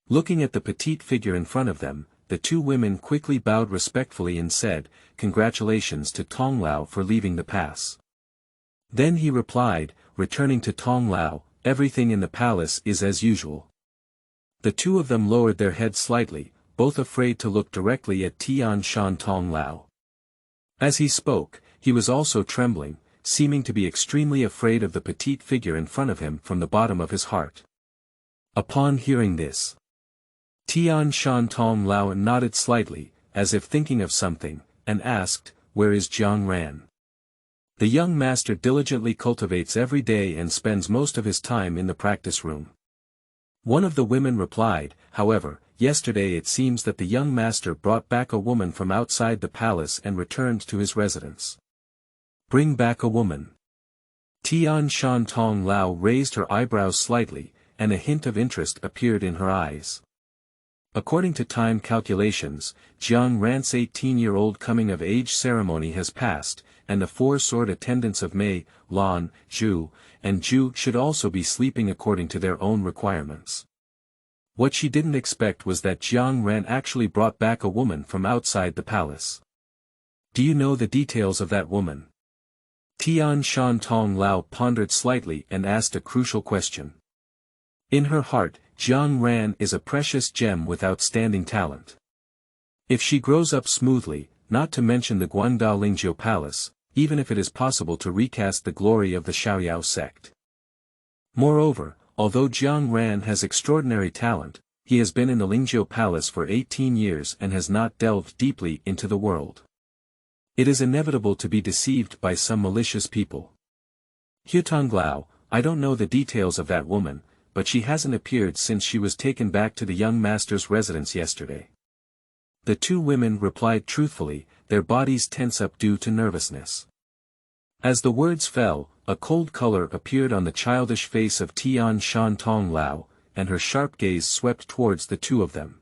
Looking at the petite figure in front of them, the two women quickly bowed respectfully and said, "Congratulations to Tong Lao for leaving the pass." Then he replied, returning to Tong Lao, "Everything in the palace is as usual." The two of them lowered their heads slightly, both afraid to look directly at Tian Shan Tong Lao. As he spoke, he was also trembling, seeming to be extremely afraid of the petite figure in front of him from the bottom of his heart. Upon hearing this, Tian Shan Tong Lao nodded slightly, as if thinking of something, and asked, "Where is Jiang Ran?" The young master diligently cultivates every day and spends most of his time in the practice room. One of the women replied, "However, yesterday it seems that the young master brought back a woman from outside the palace and returned to his residence." "Bring back a woman?" Tian Shan Tong Lao raised her eyebrows slightly, and a hint of interest appeared in her eyes. According to time calculations, Jiang Ran's 18-year-old coming-of-age ceremony has passed, and the four-sword attendants of Mei, Lan, Zhu, and Zhu should also be sleeping according to their own requirements. What she didn't expect was that Jiang Ran actually brought back a woman from outside the palace. "Do you know the details of that woman?" Tian Shan Tong Lao pondered slightly and asked a crucial question. In her heart, Jiang Ran is a precious gem with outstanding talent. If she grows up smoothly, not to mention the Guangdao Lingjiu Palace, even if it is possible to recast the glory of the Xiaoyao sect. Moreover, although Jiang Ran has extraordinary talent, he has been in the Lingjiu Palace for 18 years and has not delved deeply into the world. It is inevitable to be deceived by some malicious people. Hutonglao, I don't know the details of that woman, but she hasn't appeared since she was taken back to the young master's residence yesterday. The two women replied truthfully, their bodies tense up due to nervousness. As the words fell, a cold color appeared on the childish face of Tian Shan Tong Lao, and her sharp gaze swept towards the two of them.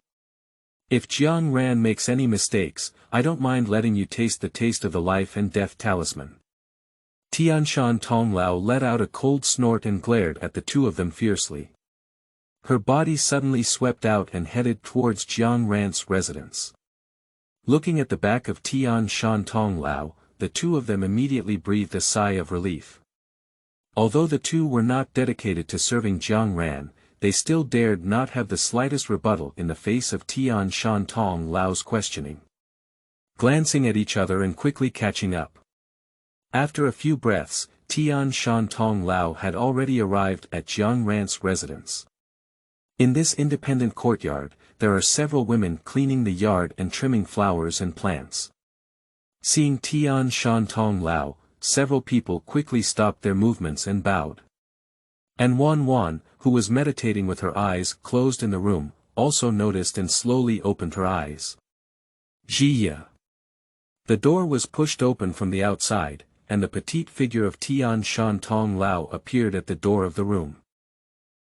"If Jiang Ran makes any mistakes, I don't mind letting you taste the taste of the life and death talisman." Tian Shan Tong Lao let out a cold snort and glared at the two of them fiercely. Her body suddenly swept out and headed towards Jiang Ran's residence. Looking at the back of Tian Shan Tong Lao, the two of them immediately breathed a sigh of relief. Although the two were not dedicated to serving Jiang Ran, they still dared not have the slightest rebuttal in the face of Tian Shan Tong Lao's questioning. Glancing at each other and quickly catching up. After a few breaths, Tian Shan Tong Lao had already arrived at Jiang Ran's residence. In this independent courtyard, there are several women cleaning the yard and trimming flowers and plants. Seeing Tian Shan Tong Lao, several people quickly stopped their movements and bowed. And Wan Wan, who was meditating with her eyes closed in the room, also noticed and slowly opened her eyes. "Jiehu." The door was pushed open from the outside, and the petite figure of Tian Shan Tong Lao appeared at the door of the room.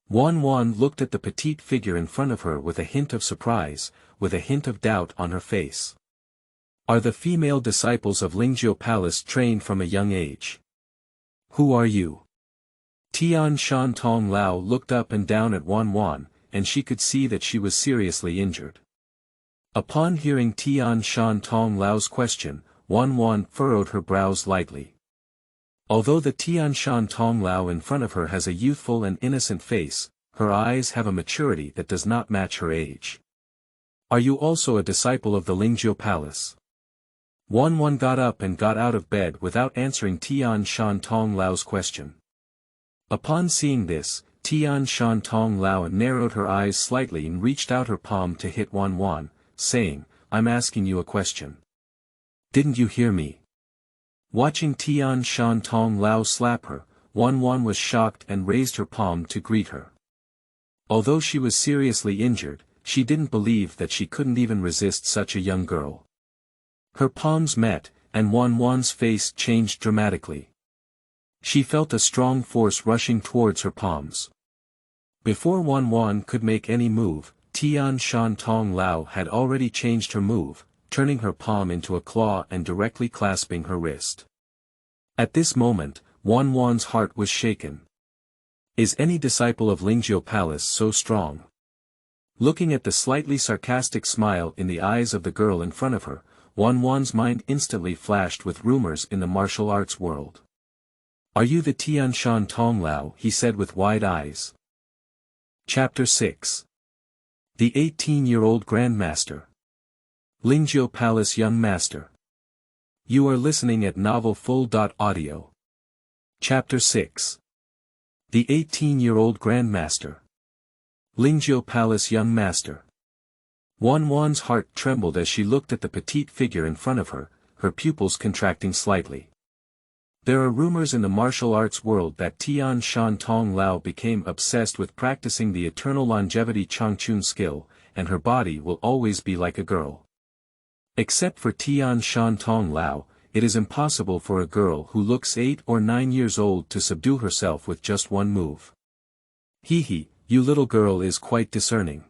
Wan Wan looked at the petite figure in front of her with a hint of surprise, with a hint of doubt on her face. Are the female disciples of Lingjiu Palace trained from a young age? Who are you? Tian Shan Tong Lao looked up and down at Wan Wan, and she could see that she was seriously injured. Upon hearing Tian Shan Tong Lao's question, Wan Wan furrowed her brows lightly. Although the Tian Shan Tong Lao in front of her has a youthful and innocent face, her eyes have a maturity that does not match her age. Are you also a disciple of the Lingjiu Palace? Wan Wan got up and got out of bed without answering Tian Shan Tong Lao's question. Upon seeing this, Tian Shan Tong Lao narrowed her eyes slightly and reached out her palm to hit Wan Wan, saying, I'm asking you a question. Didn't you hear me? Watching Tian Shan Tong Lao slap her, Wan Wan was shocked and raised her palm to greet her. Although she was seriously injured, she didn't believe that she couldn't even resist such a young girl. Her palms met, and Wan Wan's face changed dramatically. She felt a strong force rushing towards her palms. Before Wan Wan could make any move, Tian Shan Tong Lao had already changed her move, turning her palm into a claw and directly clasping her wrist. At this moment, Wan Wan's heart was shaken. Is any disciple of Lingjiu Palace so strong? Looking at the slightly sarcastic smile in the eyes of the girl in front of her, Wan Wan's mind instantly flashed with rumors in the martial arts world. Are you the Tian Shan Tong Lao? He said with wide eyes. Chapter 6. The 18-year-old Grandmaster. Lingjiu Palace Young Master. You are listening at novelfull.audio. Chapter 6. The 18-year-old Grandmaster. Lingjiu Palace Young Master. Wan Wan's heart trembled as she looked at the petite figure in front of her, her pupils contracting slightly. There are rumors in the martial arts world that Tian Shan Tong Lao became obsessed with practicing the eternal longevity Changchun skill, and her body will always be like a girl. Except for Tian Shan Tong Lao, it is impossible for a girl who looks 8 or 9 years old to subdue herself with just one move. Hee, you little girl is quite discerning.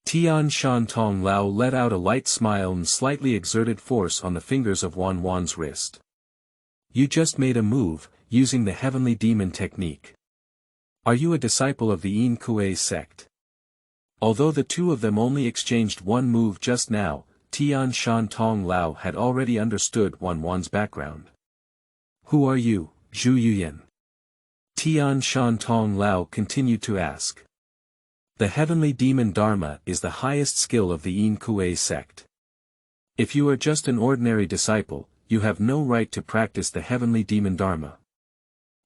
Tian Shan Tong Lao let out a light smile and slightly exerted force on the fingers of Wan Wan's wrist. You just made a move, using the heavenly demon technique. Are you a disciple of the Yin Kuei sect? Although the two of them only exchanged one move just now, Tian Shan Tong Lao had already understood Wan Wan's background. Who are you, Zhu Yuyan? Tian Shan Tong Lao continued to ask. The heavenly demon Dharma is the highest skill of the Yin Kuei sect. If you are just an ordinary disciple, you have no right to practice the heavenly demon Dharma.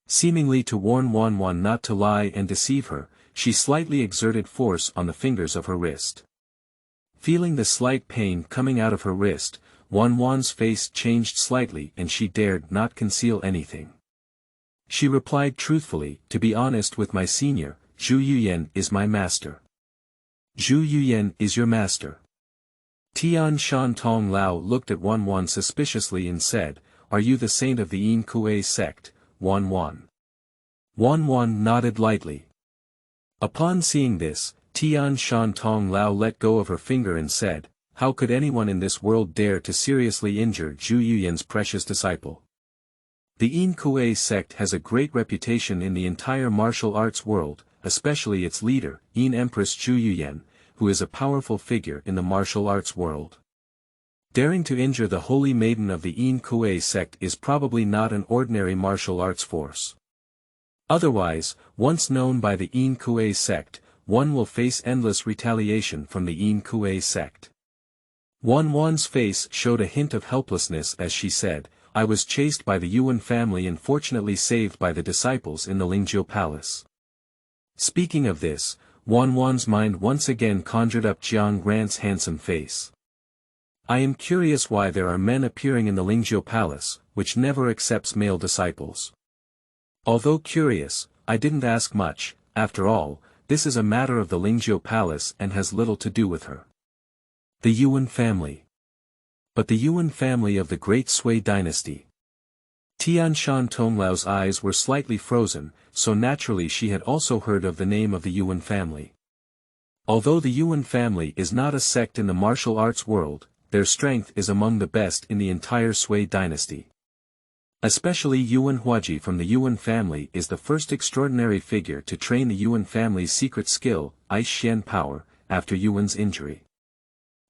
Seemingly to warn Wan Wan not to lie and deceive her, she slightly exerted force on the fingers of her wrist. Feeling the slight pain coming out of her wrist, Wan Wan's face changed slightly and she dared not conceal anything. She replied truthfully, to be honest with my senior, Zhu Yuyan is my master. Zhu Yuyan is your master. Tian Shan Tong Lao looked at Wan Wan suspiciously and said, Are you the saint of the Yin Kuei sect, Wan Wan? Wan Wan nodded lightly. Upon seeing this, Tian Shan Tong Lao let go of her finger and said, How could anyone in this world dare to seriously injure Zhu Yuyan's precious disciple? The Yin Kuei sect has a great reputation in the entire martial arts world, especially its leader, Yin Empress Zhu Yuyan, who is a powerful figure in the martial arts world. Daring to injure the Holy Maiden of the Yin Kuei sect is probably not an ordinary martial arts force. Otherwise, once known by the Yin Kuei sect, one will face endless retaliation from the Yin Kuei sect. Wan Wan's face showed a hint of helplessness as she said, I was chased by the Yuan family and fortunately saved by the disciples in the Lingjiu Palace. Speaking of this, Wan Wan's mind once again conjured up Jiang Ran's handsome face. I am curious why there are men appearing in the Lingjiu Palace, which never accepts male disciples. Although curious, I didn't ask much, after all, this is a matter of the Lingjiu Palace and has little to do with her. The Yuan family. But the Yuan family of the Great Sui dynasty. Tian Shan Tonglau's eyes were slightly frozen, so naturally she had also heard of the name of the Yuan family. Although the Yuan family is not a sect in the martial arts world, their strength is among the best in the entire Sui dynasty. Especially Yuan Huaji from the Yuan family is the first extraordinary figure to train the Yuan family's secret skill, Ice Shen power, after Yuan's injury.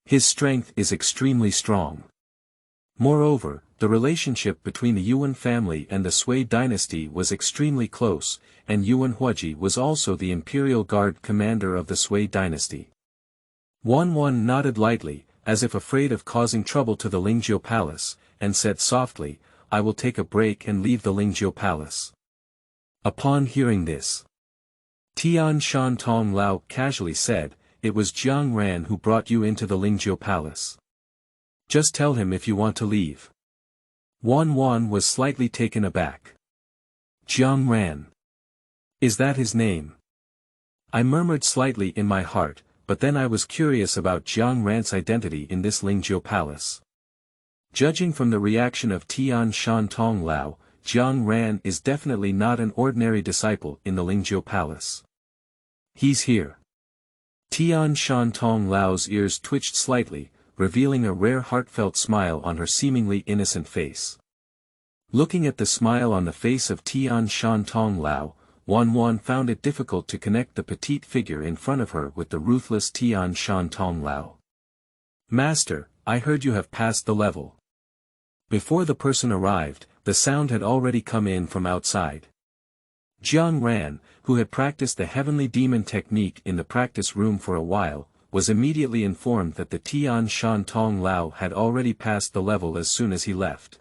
His strength is extremely strong. Moreover, the relationship between the Yuan family and the Sui dynasty was extremely close, and Yuan Huaji was also the imperial guard commander of the Sui dynasty. Wan Wan nodded lightly, as if afraid of causing trouble to the Lingjiu Palace, and said softly, "I will take a break and leave the Lingjiu Palace." Upon hearing this, Tian Shan Tong Lao casually said, "It was Jiang Ran who brought you into the Lingjiu Palace. Just tell him if you want to leave." Wan Wan was slightly taken aback. Jiang Ran. Is that his name? I murmured slightly in my heart, but then I was curious about Jiang Ran's identity in this Lingjiu Palace. Judging from the reaction of Tian Shan Tong Lao, Jiang Ran is definitely not an ordinary disciple in the Lingjiu Palace. He's here. Tian Shan Tong Lao's ears twitched slightly, revealing a rare heartfelt smile on her seemingly innocent face. Looking at the smile on the face of Tian Shan Tong Lao, Wan Wan found it difficult to connect the petite figure in front of her with the ruthless Tian Shan Tong Lao. "Master, I heard you have passed the level." Before the person arrived, the sound had already come in from outside. Jiang Ran, who had practiced the heavenly demon technique in the practice room for a while, was immediately informed that the Tian Shan Tong Lao had already passed the level as soon as he left.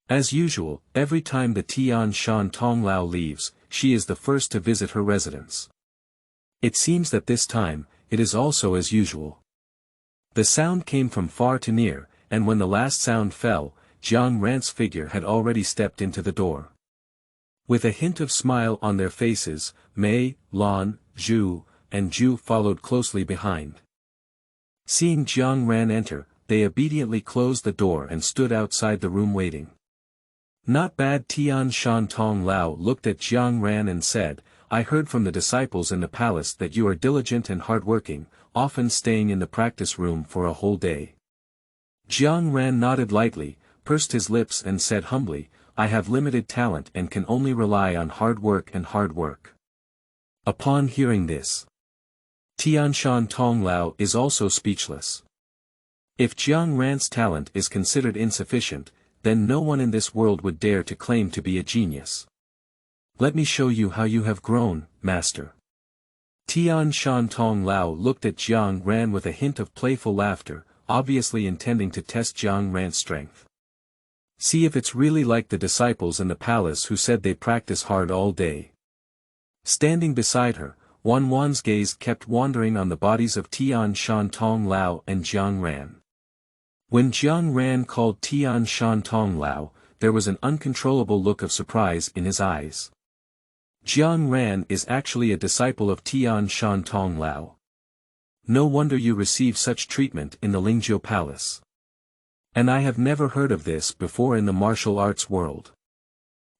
As usual, every time the Tian Shan Tong Lao leaves, she is the first to visit her residence. It seems that this time, it is also as usual. The sound came from far to near, and when the last sound fell, Jiang Ran's figure had already stepped into the door. With a hint of smile on their faces, Mei, Lan, Zhu, and Zhu followed closely behind. Seeing Jiang Ran enter, they obediently closed the door and stood outside the room waiting. "Not bad." Tian Shan Tong Lao looked at Jiang Ran and said, "I heard from the disciples in the palace that you are diligent and hardworking, often staying in the practice room for a whole day." Jiang Ran nodded lightly, pursed his lips and said humbly, "I have limited talent and can only rely on hard work and hard work." Upon hearing this, Tian Shan Tong Lao is also speechless. If Jiang Ran's talent is considered insufficient, then no one in this world would dare to claim to be a genius. "Let me show you how you have grown, master." Tian Shan Tong Lao looked at Jiang Ran with a hint of playful laughter, obviously intending to test Jiang Ran's strength. See if it's really like the disciples in the palace who said they practice hard all day. Standing beside her, Wan Wan's gaze kept wandering on the bodies of Tian Shan Tong Lao and Jiang Ran. When Jiang Ran called Tian Shan Tong Lao, there was an uncontrollable look of surprise in his eyes. Jiang Ran is actually a disciple of Tian Shan Tong Lao. No wonder you receive such treatment in the Lingjiu Palace. And I have never heard of this before in the martial arts world.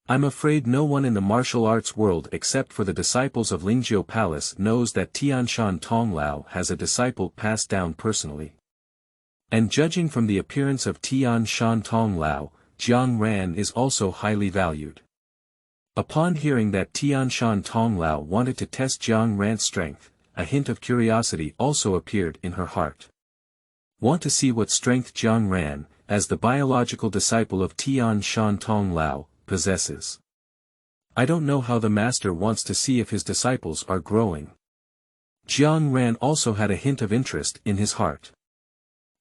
I'm afraid no one in the martial arts world except for the disciples of Lingjiu Palace knows that Tian Shan Tong Lao has a disciple passed down personally. And judging from the appearance of Tian Shan Tong Lao, Jiang Ran is also highly valued. Upon hearing that Tian Shan Tong Lao wanted to test Jiang Ran's strength, a hint of curiosity also appeared in her heart. Want to see what strength Jiang Ran, as the biological disciple of Tian Shan Tong Lao, possesses. I don't know how the master wants to see if his disciples are growing. Jiang Ran also had a hint of interest in his heart.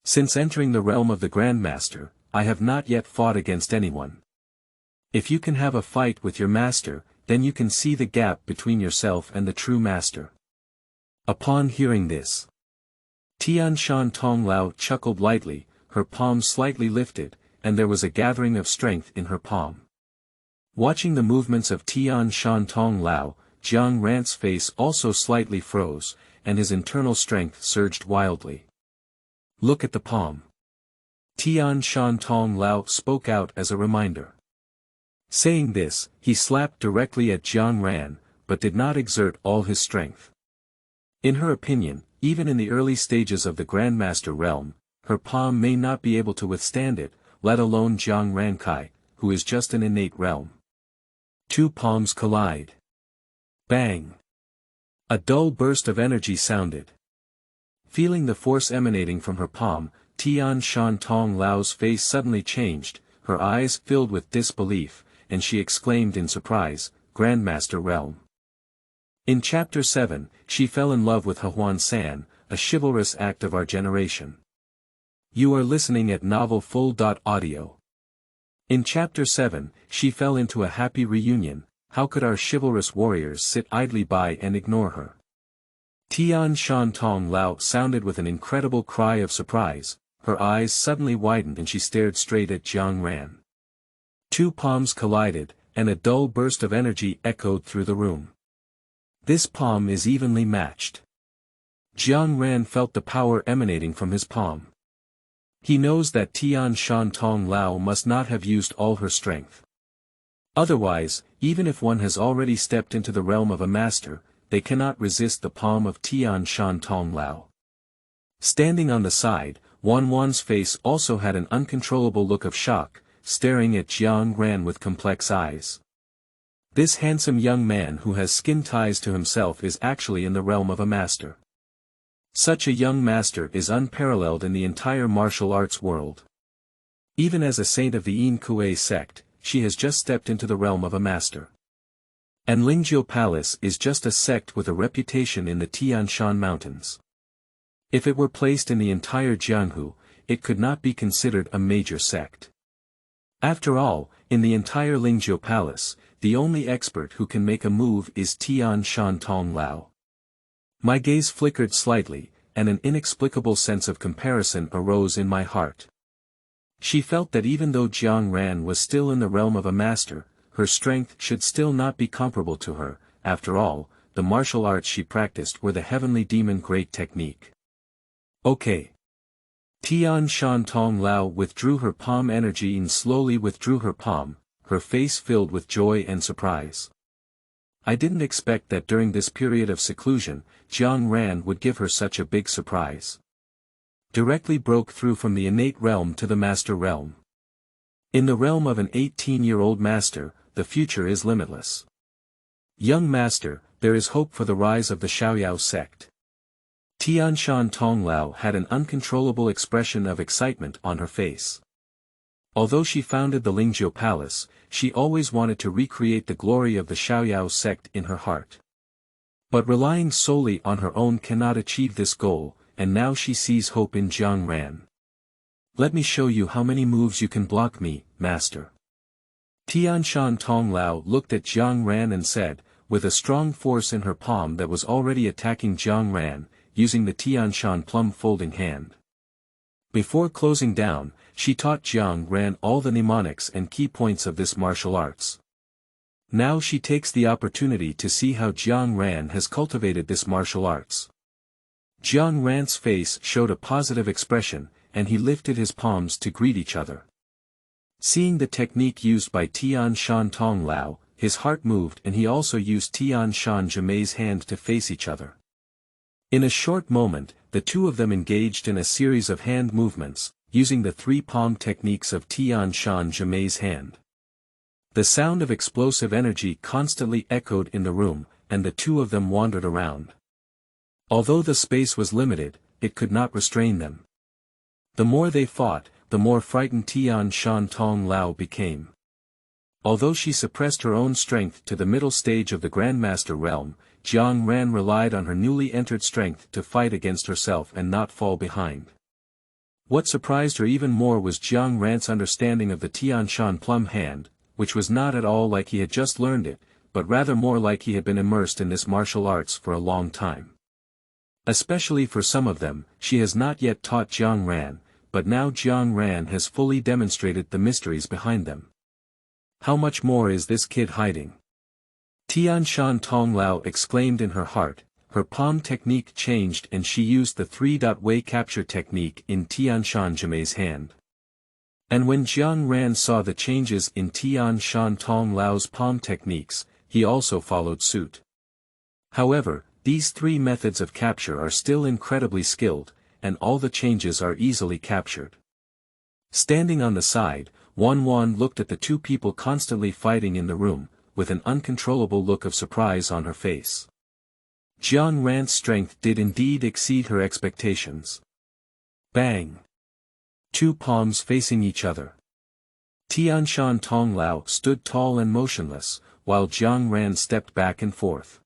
Since entering the realm of the Grandmaster, I have not yet fought against anyone. If you can have a fight with your master, then you can see the gap between yourself and the true master. Upon hearing this, Tian Shan Tong Lao chuckled lightly, her palm slightly lifted, and there was a gathering of strength in her palm. Watching the movements of Tian Shan Tong Lao, Jiang Ran's face also slightly froze, and his internal strength surged wildly. Look at the palm. Tian Shan Tong Lao spoke out as a reminder. Saying this, he slapped directly at Jiang Ran, but did not exert all his strength. In her opinion, even in the early stages of the Grandmaster realm, her palm may not be able to withstand it, let alone Jiang Ran Kai, who is just an innate realm. Two palms collide. Bang! A dull burst of energy sounded. Feeling the force emanating from her palm, Tian Shan Tong Lao's face suddenly changed, her eyes filled with disbelief, and she exclaimed in surprise, Grandmaster realm. In Chapter 7, she fell in love with Hehuan San, a chivalrous act of our generation. You are listening at novelfull.audio. In Chapter 7, she fell into a happy reunion. How could our chivalrous warriors sit idly by and ignore her? Tian Shan Tong Lao sounded with an incredible cry of surprise, her eyes suddenly widened and she stared straight at Jiang Ran. Two palms collided, and a dull burst of energy echoed through the room. This palm is evenly matched. Jiang Ran felt the power emanating from his palm. He knows that Tian Shan Tong Lao must not have used all her strength. Otherwise, even if one has already stepped into the realm of a master, they cannot resist the palm of Tian Shan Tong Lao. Standing on the side, Wan Wan's face also had an uncontrollable look of shock, staring at Jiang Ran with complex eyes. This handsome young man who has skin ties to himself is actually in the realm of a master. Such a young master is unparalleled in the entire martial arts world. Even as a saint of the Yin Kuei sect, she has just stepped into the realm of a master. And Lingjiu Palace is just a sect with a reputation in the Tian Shan Mountains. If it were placed in the entire Jianghu, it could not be considered a major sect. After all, in the entire Lingjiu Palace, the only expert who can make a move is Tian Shan Tong Lao. My gaze flickered slightly, and an inexplicable sense of comparison arose in my heart. She felt that even though Jiang Ran was still in the realm of a master, her strength should still not be comparable to her. After all, the martial arts she practiced were the heavenly demon great technique. Okay. Tian Shan Tong Lao withdrew her palm energy and slowly withdrew her palm, her face filled with joy and surprise. I didn't expect that during this period of seclusion, Jiang Ran would give her such a big surprise. Directly broke through from the innate realm to the master realm. In the realm of an 18-year-old master, the future is limitless. Young master, there is hope for the rise of the Xiaoyao sect. Tian Shan Tong Lao had an uncontrollable expression of excitement on her face. Although she founded the Lingjiu Palace, she always wanted to recreate the glory of the Xiaoyao sect in her heart. But relying solely on her own cannot achieve this goal, and now she sees hope in Jiang Ran. Let me show you how many moves you can block me, master. Tian Shan Tong Lao looked at Jiang Ran and said, with a strong force in her palm that was already attacking Jiang Ran, using the Tian Shan plum folding hand. Before closing down, she taught Jiang Ran all the mnemonics and key points of this martial arts. Now she takes the opportunity to see how Jiang Ran has cultivated this martial arts. Jiang Ran's face showed a positive expression, and he lifted his palms to greet each other. Seeing the technique used by Tian Shan Tong Lao, his heart moved and he also used Tian Shan Jime's hand to face each other. In a short moment, the two of them engaged in a series of hand movements, using the three-palm techniques of Tian Shan Jime's hand. The sound of explosive energy constantly echoed in the room, and the two of them wandered around. Although the space was limited, it could not restrain them. The more they fought, the more frightened Tian Shan Tong Lao became. Although she suppressed her own strength to the middle stage of the Grandmaster realm, Jiang Ran relied on her newly entered strength to fight against herself and not fall behind. What surprised her even more was Jiang Ran's understanding of the Tian Shan plum hand, which was not at all like he had just learned it, but rather more like he had been immersed in this martial arts for a long time. Especially for some of them, she has not yet taught Jiang Ran, but now Jiang Ran has fully demonstrated the mysteries behind them. How much more is this kid hiding? Tian Shan Tong Lao exclaimed in her heart. Her palm technique changed and she used the three-dot way capture technique in Tian Shan Jime's hand. And when Jiang Ran saw the changes in Tian Shan Tong Lao's palm techniques, he also followed suit. However, these three methods of capture are still incredibly skilled, and all the changes are easily captured. Standing on the side, Wan Wan looked at the two people constantly fighting in the room, with an uncontrollable look of surprise on her face. Jiang Ran's strength did indeed exceed her expectations. Bang! Two palms facing each other. Tian Shan Tong Lao stood tall and motionless, while Jiang Ran stepped back and forth.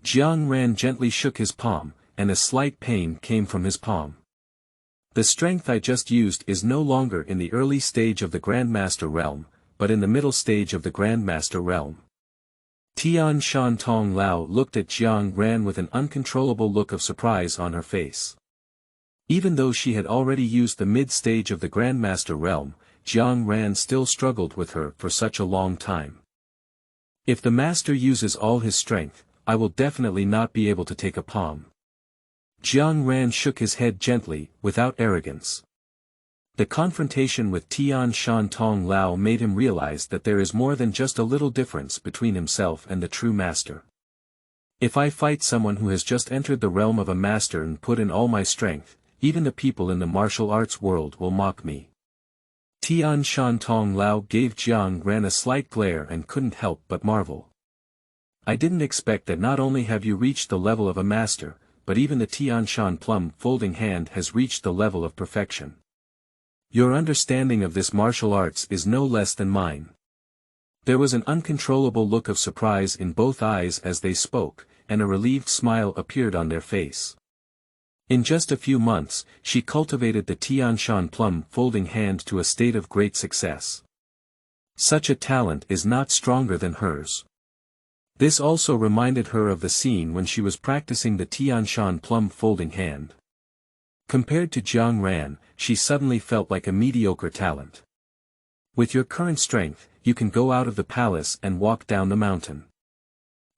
Jiang Ran gently shook his palm, and a slight pain came from his palm. The strength I just used is no longer in the early stage of the Grandmaster realm, but in the middle stage of the Grandmaster realm. Tian Shan Tong Lao looked at Jiang Ran with an uncontrollable look of surprise on her face. Even though she had already used the mid-stage of the Grandmaster realm, Jiang Ran still struggled with her for such a long time. If the master uses all his strength, I will definitely not be able to take a palm. Jiang Ran shook his head gently, without arrogance. The confrontation with Tian Shan Tong Lao made him realize that there is more than just a little difference between himself and the true master. If I fight someone who has just entered the realm of a master and put in all my strength, even the people in the martial arts world will mock me. Tian Shan Tong Lao gave Jiang Ran a slight glare and couldn't help but marvel. I didn't expect that not only have you reached the level of a master, but even the Tian Shan plum folding hand has reached the level of perfection. Your understanding of this martial arts is no less than mine. There was an uncontrollable look of surprise in both eyes as they spoke, and a relieved smile appeared on their face. In just a few months, she cultivated the Tian Shan plum folding hand to a state of great success. Such a talent is not stronger than hers. This also reminded her of the scene when she was practicing the Tian Shan plum folding hand. Compared to Jiang Ran, she suddenly felt like a mediocre talent. With your current strength, you can go out of the palace and walk down the mountain.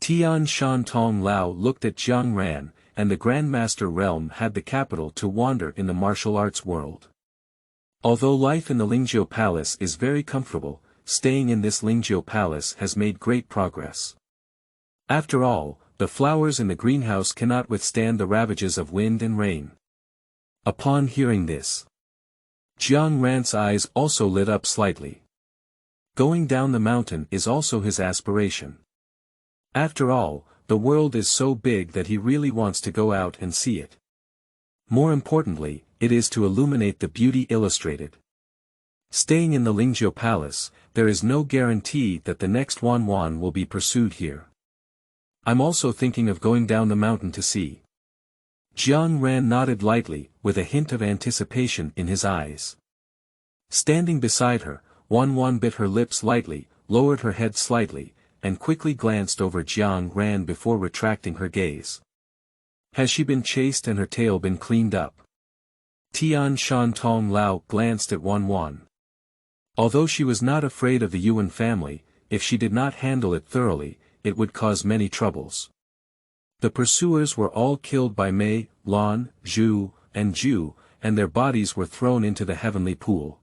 Tian Shan Tong Lao looked at Jiang Ran, and the Grandmaster realm had the capital to wander in the martial arts world. Although life in the Lingjiu Palace is very comfortable, staying in this Lingjiu Palace has made great progress. After all, the flowers in the greenhouse cannot withstand the ravages of wind and rain. Upon hearing this, Jiang Ran's eyes also lit up slightly. Going down the mountain is also his aspiration. After all, the world is so big that he really wants to go out and see it. More importantly, it is to illuminate the beauty illustrated. Staying in the Lingjiu Palace, there is no guarantee that the next Wan Wan will be pursued here. I'm also thinking of going down the mountain to see. Jiang Ran nodded lightly, with a hint of anticipation in his eyes. Standing beside her, Wan Wan bit her lips lightly, lowered her head slightly, and quickly glanced over Jiang Ran before retracting her gaze. Has she been chased and her tail been cleaned up? Tian Shan Tong Lao glanced at Wan Wan. Although she was not afraid of the Yuan family, if she did not handle it thoroughly, it would cause many troubles. The pursuers were all killed by Mei, Lan, Zhu, and Ju, and their bodies were thrown into the heavenly pool.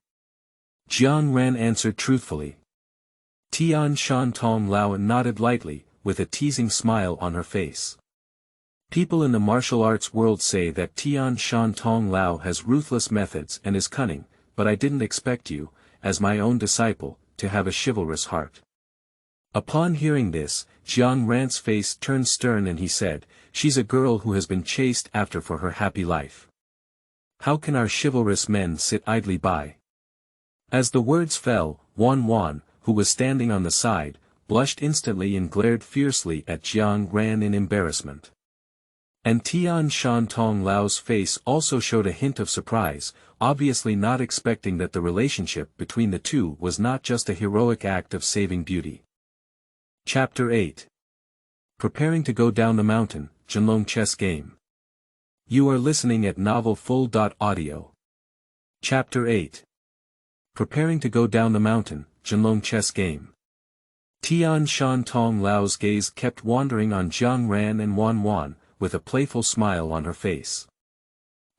Jiang Ran answered truthfully. Tian Shan Tong Lao nodded lightly, with a teasing smile on her face. People in the martial arts world say that Tian Shan Tong Lao has ruthless methods and is cunning, but I didn't expect you, as my own disciple, to have a chivalrous heart. Upon hearing this, Jiang Ran's face turned stern and he said, "She's a girl who has been chased after for her happy life. How can our chivalrous men sit idly by?" As the words fell, Wan Wan, who was standing on the side, blushed instantly and glared fiercely at Jiang Ran in embarrassment. And Tian Shan Tong Lao's face also showed a hint of surprise, obviously not expecting that the relationship between the two was not just a heroic act of saving beauty. Chapter 8. Preparing to go down the mountain, Zhenlong chess game. You are listening at novelfull.audio. Chapter 8. Preparing to go down the mountain, Zhenlong chess game. Tian Shan Tong Lao's gaze kept wandering on Jiang Ran and Wan Wan, with a playful smile on her face.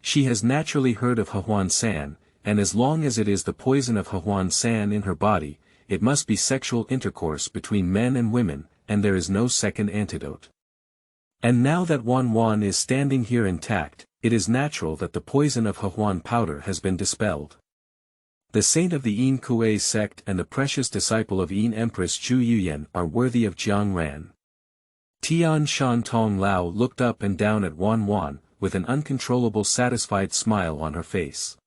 She has naturally heard of Hehuan San, and as long as it is the poison of Hehuan San in her body, it must be sexual intercourse between men and women, and there is no second antidote. And now that Wan Wan is standing here intact, it is natural that the poison of Hehuan powder has been dispelled. The saint of the Yin Kuei sect and the precious disciple of Yin Empress Zhu Yuyan are worthy of Jiang Ran. Tian Shan Tong Lao looked up and down at Wan Wan, with an uncontrollable satisfied smile on her face.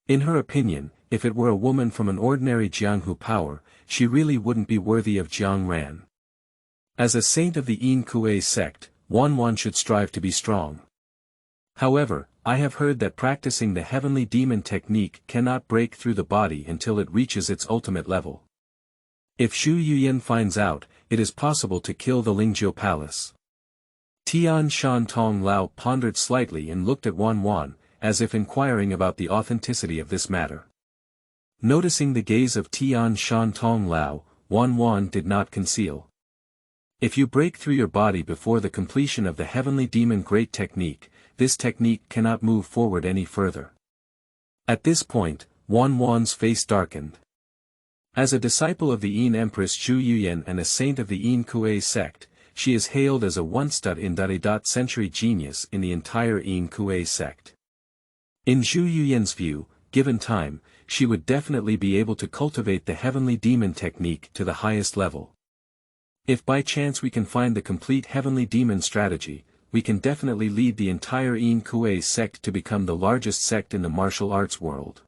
In her opinion, if it were a woman from an ordinary Jianghu power, she really wouldn't be worthy of Jiang Ran. As a saint of the Yin Kuei sect, Wan Wan should strive to be strong. However, I have heard that practicing the heavenly demon technique cannot break through the body until it reaches its ultimate level. If Zhu Yuyan finds out, it is possible to kill the Lingjiu Palace. Tian Shan Tong Lao pondered slightly and looked at Wan Wan, as if inquiring about the authenticity of this matter. Noticing the gaze of Tian Shan Tong Lao, Wan Wan did not conceal. If you break through your body before the completion of the heavenly demon great technique, this technique cannot move forward any further. At this point, Wan Wan's face darkened. As a disciple of the Yin Empress Zhu Yuyan and a saint of the Yin Kuei sect, she is hailed as a once-in-a-century genius in the entire Yin Kuei sect. In Zhu Yuyan's view, given time, she would definitely be able to cultivate the heavenly demon technique to the highest level. If by chance we can find the complete heavenly demon strategy, we can definitely lead the entire Yin Kuei sect to become the largest sect in the martial arts world.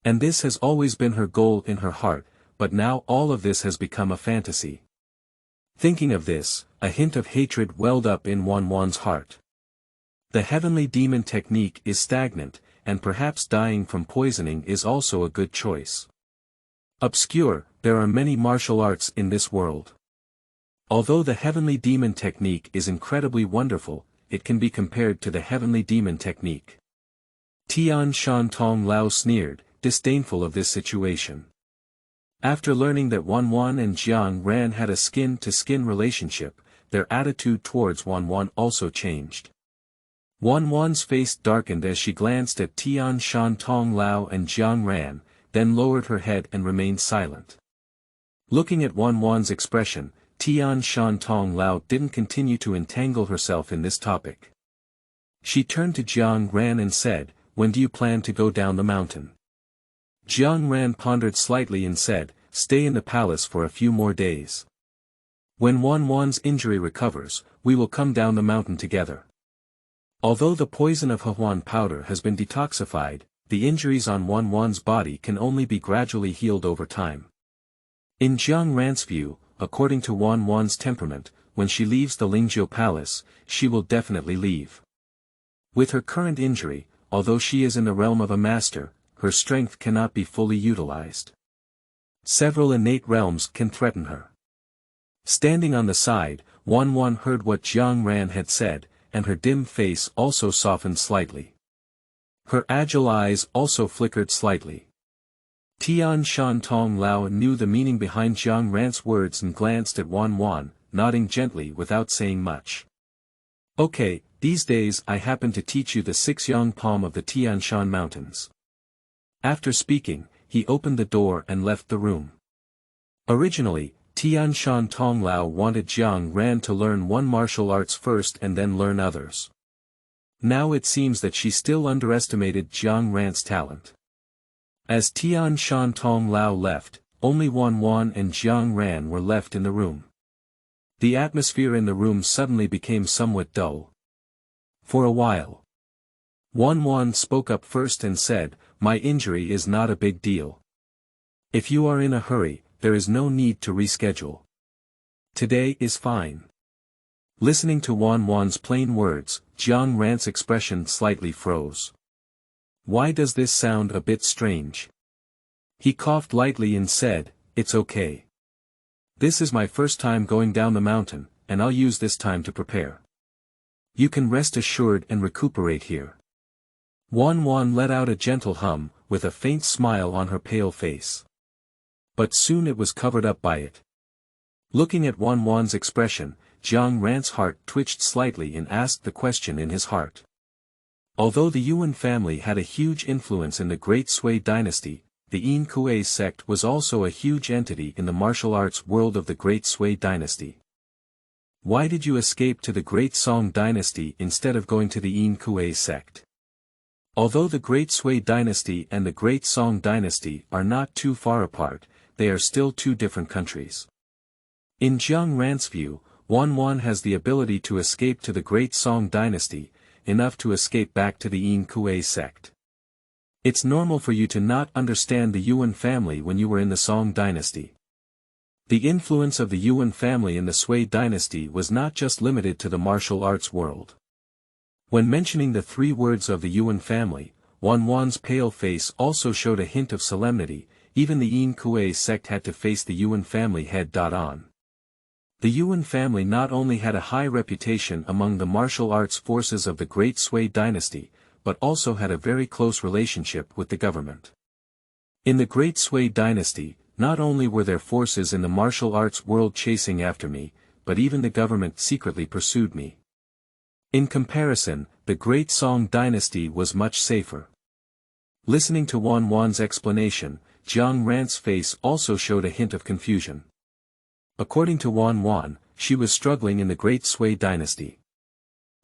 And this has always been her goal in her heart, but now all of this has become a fantasy. Thinking of this, a hint of hatred welled up in Wan Wan's heart. The heavenly demon technique is stagnant, and perhaps dying from poisoning is also a good choice. Obscure, there are many martial arts in this world. Although the heavenly demon technique is incredibly wonderful, it can be compared to the heavenly demon technique. Tian Shan Tong Lao sneered, disdainful of this situation. After learning that Wan Wan and Jiang Ran had a skin-to-skin relationship, their attitude towards Wan Wan also changed. Wan Wan's face darkened as she glanced at Tian Shan Tong Lao and Jiang Ran, then lowered her head and remained silent. Looking at Wan Wan's expression, Tian Shan Tong Lao didn't continue to entangle herself in this topic. She turned to Jiang Ran and said, "When do you plan to go down the mountain?" Jiang Ran pondered slightly and said, "Stay in the palace for a few more days. When Wan Wan's injury recovers, we will come down the mountain together." Although the poison of Hehuan powder has been detoxified, the injuries on Wan Wan's body can only be gradually healed over time. In Jiang Ran's view, according to Wan Wan's temperament, when she leaves the Lingjiu Palace, she will definitely leave. With her current injury, although she is in the realm of a master, her strength cannot be fully utilized. Several innate realms can threaten her. Standing on the side, Wan Wan heard what Jiang Ran had said, and her dim face also softened slightly. Her agile eyes also flickered slightly. Tian Shan Tong Lao knew the meaning behind Jiang Ran's words and glanced at Wan Wan, nodding gently without saying much. "Okay, these days I happen to teach you the 6-yang palm of the Tian Shan Mountains." After speaking, he opened the door and left the room. Originally, Tian Shan Tong Lao wanted Jiang Ran to learn one martial arts first and then learn others. Now it seems that she still underestimated Jiang Ran's talent. As Tian Shan Tong Lao left, only Wan Wan and Jiang Ran were left in the room. The atmosphere in the room suddenly became somewhat dull. For a while, Wan Wan spoke up first and said, "My injury is not a big deal. If you are in a hurry, there is no need to reschedule. Today is fine." Listening to Wan Wan's plain words, Jiang Ran's expression slightly froze. Why does this sound a bit strange? He coughed lightly and said, "It's okay. This is my first time going down the mountain, and I'll use this time to prepare. You can rest assured and recuperate here." Wan Wan let out a gentle hum, with a faint smile on her pale face. But soon it was covered up by it. Looking at Wan Wan's expression, Jiang Ran's heart twitched slightly and asked the question in his heart. Although the Yuan family had a huge influence in the Great Sui dynasty, the Yin Kuei sect was also a huge entity in the martial arts world of the Great Sui dynasty. Why did you escape to the Great Song dynasty instead of going to the Yin Kuei sect? Although the Great Sui dynasty and the Great Song dynasty are not too far apart, they are still two different countries. In Jiang Ran's view, Wan Wan has the ability to escape to the Great Song dynasty, enough to escape back to the Yin Kuei sect. It's normal for you to not understand the Yuan family when you were in the Song dynasty. The influence of the Yuan family in the Sui dynasty was not just limited to the martial arts world. When mentioning the three words of the Yuan family, Wan Wan's pale face also showed a hint of solemnity. Even the Yin Kuei sect had to face the Yuan family head-on. The Yuan family not only had a high reputation among the martial arts forces of the Great Sui dynasty, but also had a very close relationship with the government. In the Great Sui dynasty, not only were there forces in the martial arts world chasing after me, but even the government secretly pursued me. In comparison, the Great Song dynasty was much safer. Listening to Wan Wan's explanation, Jiang Ran's face also showed a hint of confusion. According to Wan Wan, she was struggling in the Great Sui dynasty.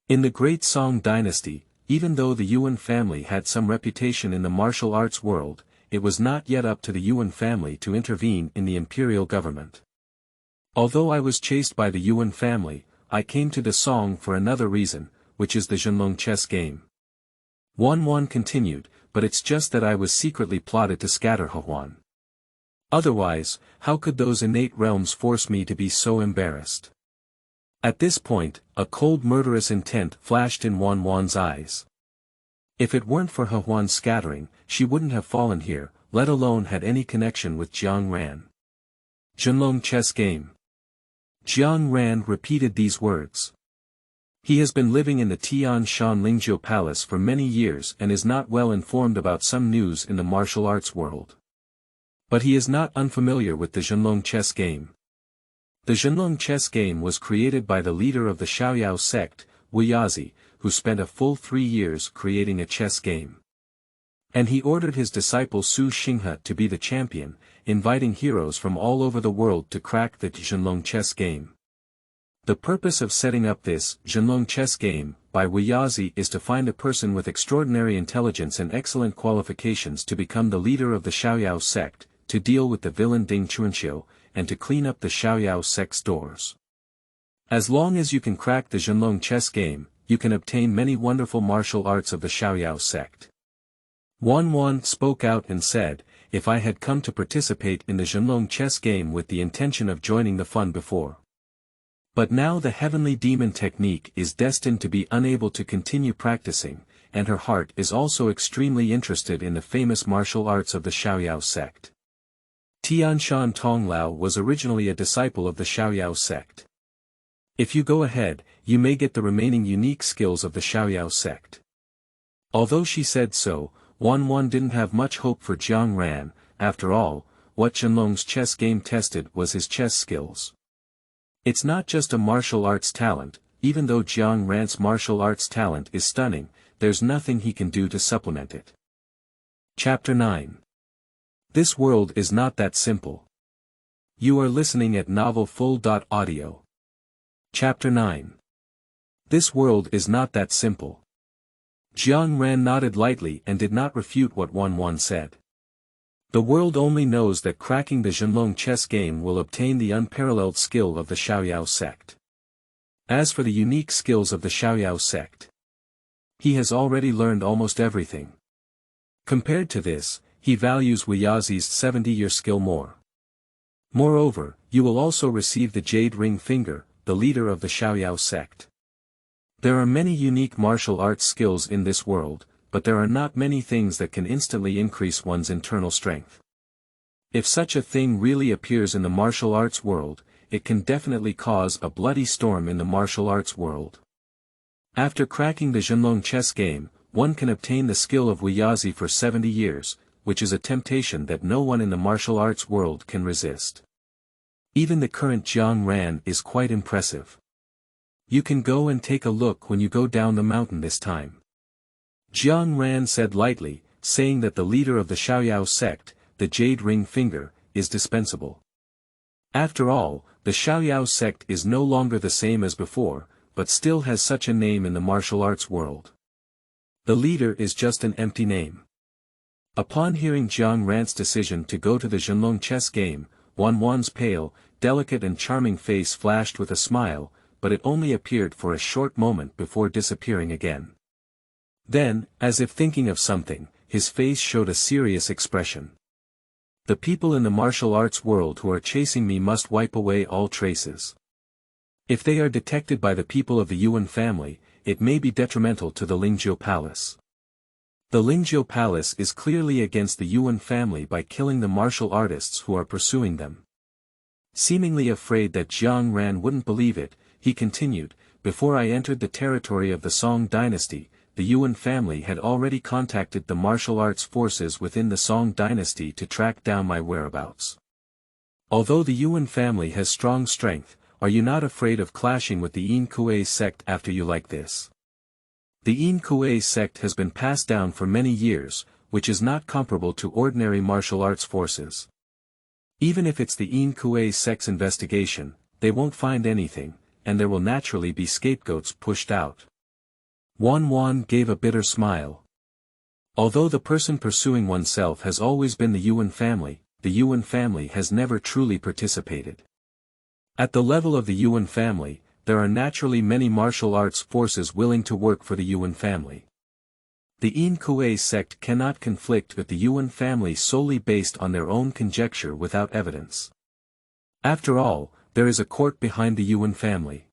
In the Great Song dynasty, even though the Yuan family had some reputation in the martial arts world, it was not yet up to the Yuan family to intervene in the imperial government. Although I was chased by the Yuan family, I came to the Song for another reason, which is the Zhenlong chess game. Wan Wan continued, but it's just that I was secretly plotted to scatter Hehuan. Otherwise, how could those innate realms force me to be so embarrassed? At this point, a cold murderous intent flashed in Wan Wan's eyes. If it weren't for Hehuan's scattering, she wouldn't have fallen here, let alone had any connection with Jiang Ran. Zhenlong chess game. Jiang Ran repeated these words. He has been living in the Tian Shan Lingjiu Palace for many years and is not well informed about some news in the martial arts world. But he is not unfamiliar with the Zhenlong chess game. The Zhenlong chess game was created by the leader of the Xiaoyao sect, Wuxia, who spent a full 3 years creating a chess game. And he ordered his disciple Su Xinghe to be the champion, inviting heroes from all over the world to crack the Zhenlong chess game. The purpose of setting up this Zhenlong chess game by Wuxia is to find a person with extraordinary intelligence and excellent qualifications to become the leader of the Xiaoyao sect, to deal with the villain Ding Chuanqiu, and to clean up the Xiaoyao sect's doors. As long as you can crack the Zhenlong chess game, you can obtain many wonderful martial arts of the Xiaoyao sect. Wan Wan spoke out and said, if I had come to participate in the Zhenlong chess game with the intention of joining the fun before. But now the heavenly demon technique is destined to be unable to continue practicing, and her heart is also extremely interested in the famous martial arts of the Xiaoyao sect. Tian Shan Tong Lao was originally a disciple of the Xiaoyao sect. If you go ahead, you may get the remaining unique skills of the Xiaoyao sect. Although she said so, Wan Wan didn't have much hope for Jiang Ran. After all, what Zhenlong's chess game tested was his chess skills. It's not just a martial arts talent, even though Jiang Ran's martial arts talent is stunning, there's nothing he can do to supplement it. Chapter 9. This world is not that simple. You are listening at novelfull.audio. Chapter 9. This world is not that simple. Jiang Ran nodded lightly and did not refute what Wan Wan said. The world only knows that cracking the Zhenlong chess game will obtain the unparalleled skill of the Xiaoyao sect. As for the unique skills of the Xiaoyao sect, he has already learned almost everything. Compared to this, he values Wuxia's 70-year skill more. Moreover, you will also receive the Jade Ring Finger, the leader of the Xiaoyao sect. There are many unique martial arts skills in this world, but there are not many things that can instantly increase one's internal strength. If such a thing really appears in the martial arts world, it can definitely cause a bloody storm in the martial arts world. After cracking the Zhenlong chess game, one can obtain the skill of Wuxia for 70 years, which is a temptation that no one in the martial arts world can resist. Even the current Jiang Ran is quite impressive. You can go and take a look when you go down the mountain this time. Jiang Ran said lightly, saying that the leader of the Xiaoyao sect, the Jade Ring Finger, is dispensable. After all, the Xiaoyao sect is no longer the same as before, but still has such a name in the martial arts world. The leader is just an empty name. Upon hearing Jiang Ran's decision to go to the Zhenlong chess game, Wan Wan's pale, delicate and charming face flashed with a smile, but it only appeared for a short moment before disappearing again. Then, as if thinking of something, his face showed a serious expression. The people in the martial arts world who are chasing me must wipe away all traces. If they are detected by the people of the Yuan family, it may be detrimental to the Lingjiu Palace. The Lingjiu Palace is clearly against the Yuan family by killing the martial artists who are pursuing them. Seemingly afraid that Jiang Ran wouldn't believe it, he continued, before I entered the territory of the Song dynasty, the Yuan family had already contacted the martial arts forces within the Song dynasty to track down my whereabouts. Although the Yuan family has strong strength, are you not afraid of clashing with the Yin Kuei sect after you like this? The Yin Kuei sect has been passed down for many years, which is not comparable to ordinary martial arts forces. Even if it's the Yin Kuei sect's investigation, they won't find anything, and there will naturally be scapegoats pushed out. Wan Wan gave a bitter smile. Although the person pursuing oneself has always been the Yuan family has never truly participated. At the level of the Yuan family, there are naturally many martial arts forces willing to work for the Yuan family. The Yin Kuei sect cannot conflict with the Yuan family solely based on their own conjecture without evidence. After all, there is a court behind the Yuan family.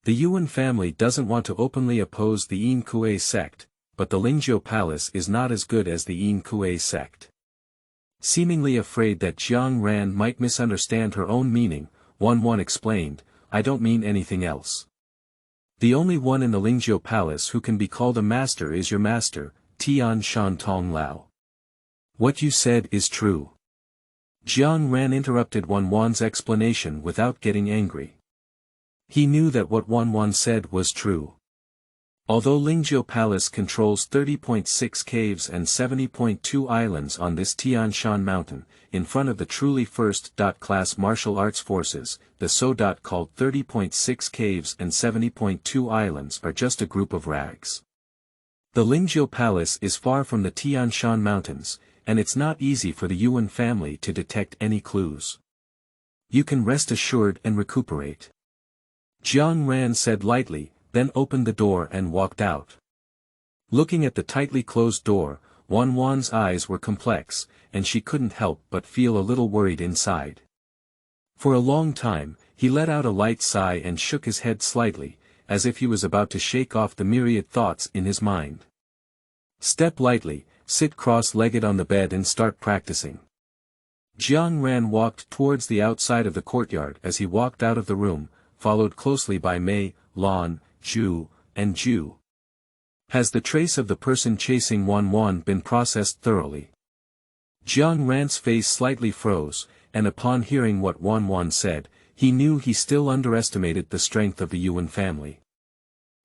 The Yuan family doesn't want to openly oppose the Yin Kuei sect, but the Lingjiu Palace is not as good as the Yin Kuei sect. Seemingly afraid that Jiang Ran might misunderstand her own meaning, Wan Wan explained, I don't mean anything else. The only one in the Lingjiu Palace who can be called a master is your master, Tian Shan Tong Lao. What you said is true. Jiang Ran interrupted Wan Wan's explanation without getting angry. He knew that what Wan Wan said was true. Although Lingjiu Palace controls 30.6 caves and 70.2 islands on this Tian Shan mountain, in front of the truly first-class martial arts forces, the so-called 30.6 caves and 70.2 islands are just a group of rags. The Lingjiu Palace is far from the Tian Shan mountains, and it's not easy for the Yuan family to detect any clues. You can rest assured and recuperate. Jiang Ran said lightly, then opened the door and walked out. Looking at the tightly closed door, Wan Wan's eyes were complex, and she couldn't help but feel a little worried inside. For a long time, he let out a light sigh and shook his head slightly, as if he was about to shake off the myriad thoughts in his mind. Step lightly, sit cross-legged on the bed and start practicing. Jiang Ran walked towards the outside of the courtyard as he walked out of the room, followed closely by Mei, Lan, Zhu, and Zhu. Has the trace of the person chasing Wan Wan been processed thoroughly? Jiang Ran's face slightly froze, and upon hearing what Wan Wan said, he knew he still underestimated the strength of the Yuan family.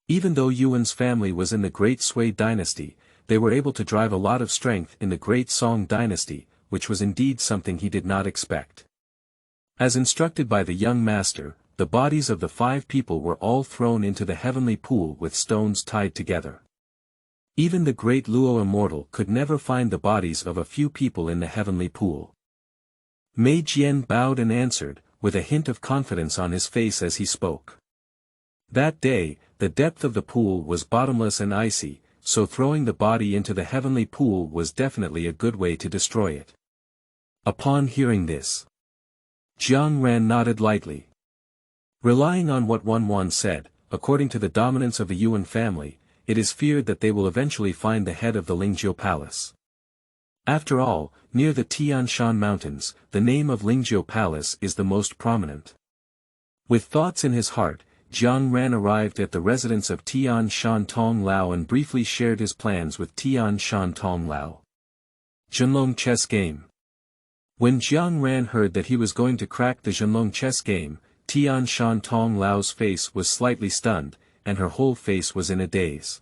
Even though Yuan's family was in the Great Sui dynasty, they were able to drive a lot of strength in the Great Song dynasty, which was indeed something he did not expect. As instructed by the young master, the bodies of the 5 people were all thrown into the heavenly pool with stones tied together. Even the great Luo immortal could never find the bodies of a few people in the heavenly pool. Mei Jian bowed and answered, with a hint of confidence on his face as he spoke. That day, the depth of the pool was bottomless and icy, so throwing the body into the heavenly pool was definitely a good way to destroy it. Upon hearing this, Jiang Ran nodded lightly. Relying on what Wan Wan said, according to the dominance of the Yuan family, it is feared that they will eventually find the head of the Lingjiu Palace. After all, near the Tian Shan mountains, the name of Lingjiu Palace is the most prominent. With thoughts in his heart, Jiang Ran arrived at the residence of Tian Shan Tong Lao and briefly shared his plans with Tian Shan Tong Lao. Zhenlong chess game. When Jiang Ran heard that he was going to crack the Zhenlong chess game, Tian Shan Tong Lao's face was slightly stunned, and her whole face was in a daze.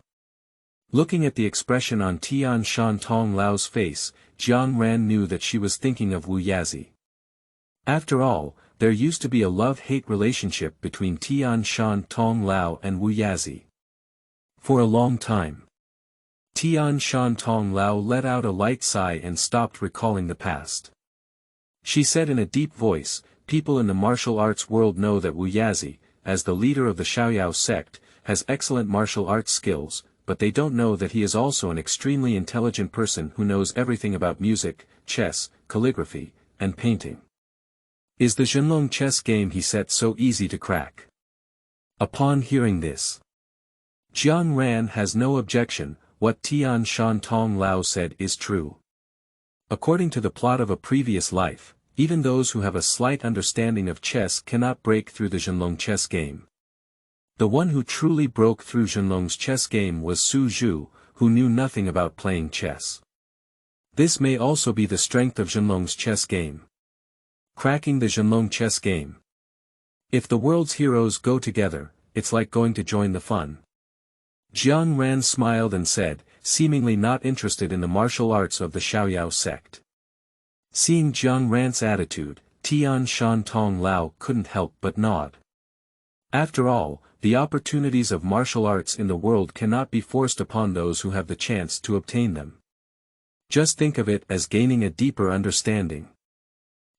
Looking at the expression on Tian Shan Tong Lao's face, Jiang Ran knew that she was thinking of Wu Yazi. After all, there used to be a love-hate relationship between Tian Shan Tong Lao and Wu Yazi. For a long time. Tian Shan Tong Lao let out a light sigh and stopped recalling the past. She said in a deep voice, "People in the martial arts world know that Wu Yazi, as the leader of the Xiaoyao sect, has excellent martial arts skills, but they don't know that he is also an extremely intelligent person who knows everything about music, chess, calligraphy, and painting. Is the Zhenlong chess game he set so easy to crack?" Upon hearing this, Jiang Ran has no objection. What Tian Shan Tong Lao said is true. According to the plot of a previous life, even those who have a slight understanding of chess cannot break through the Zhenlong chess game. The one who truly broke through Zhenlong's chess game was Su Zhu, who knew nothing about playing chess. This may also be the strength of Zhenlong's chess game. Cracking the Zhenlong chess game. If the world's heroes go together, it's like going to join the fun. Jiang Ran smiled and said, seemingly not interested in the martial arts of the Xiaoyao sect. Seeing Jiang Ran's attitude, Tian Shan Tong Lao couldn't help but nod. After all, the opportunities of martial arts in the world cannot be forced upon those who have the chance to obtain them. Just think of it as gaining a deeper understanding.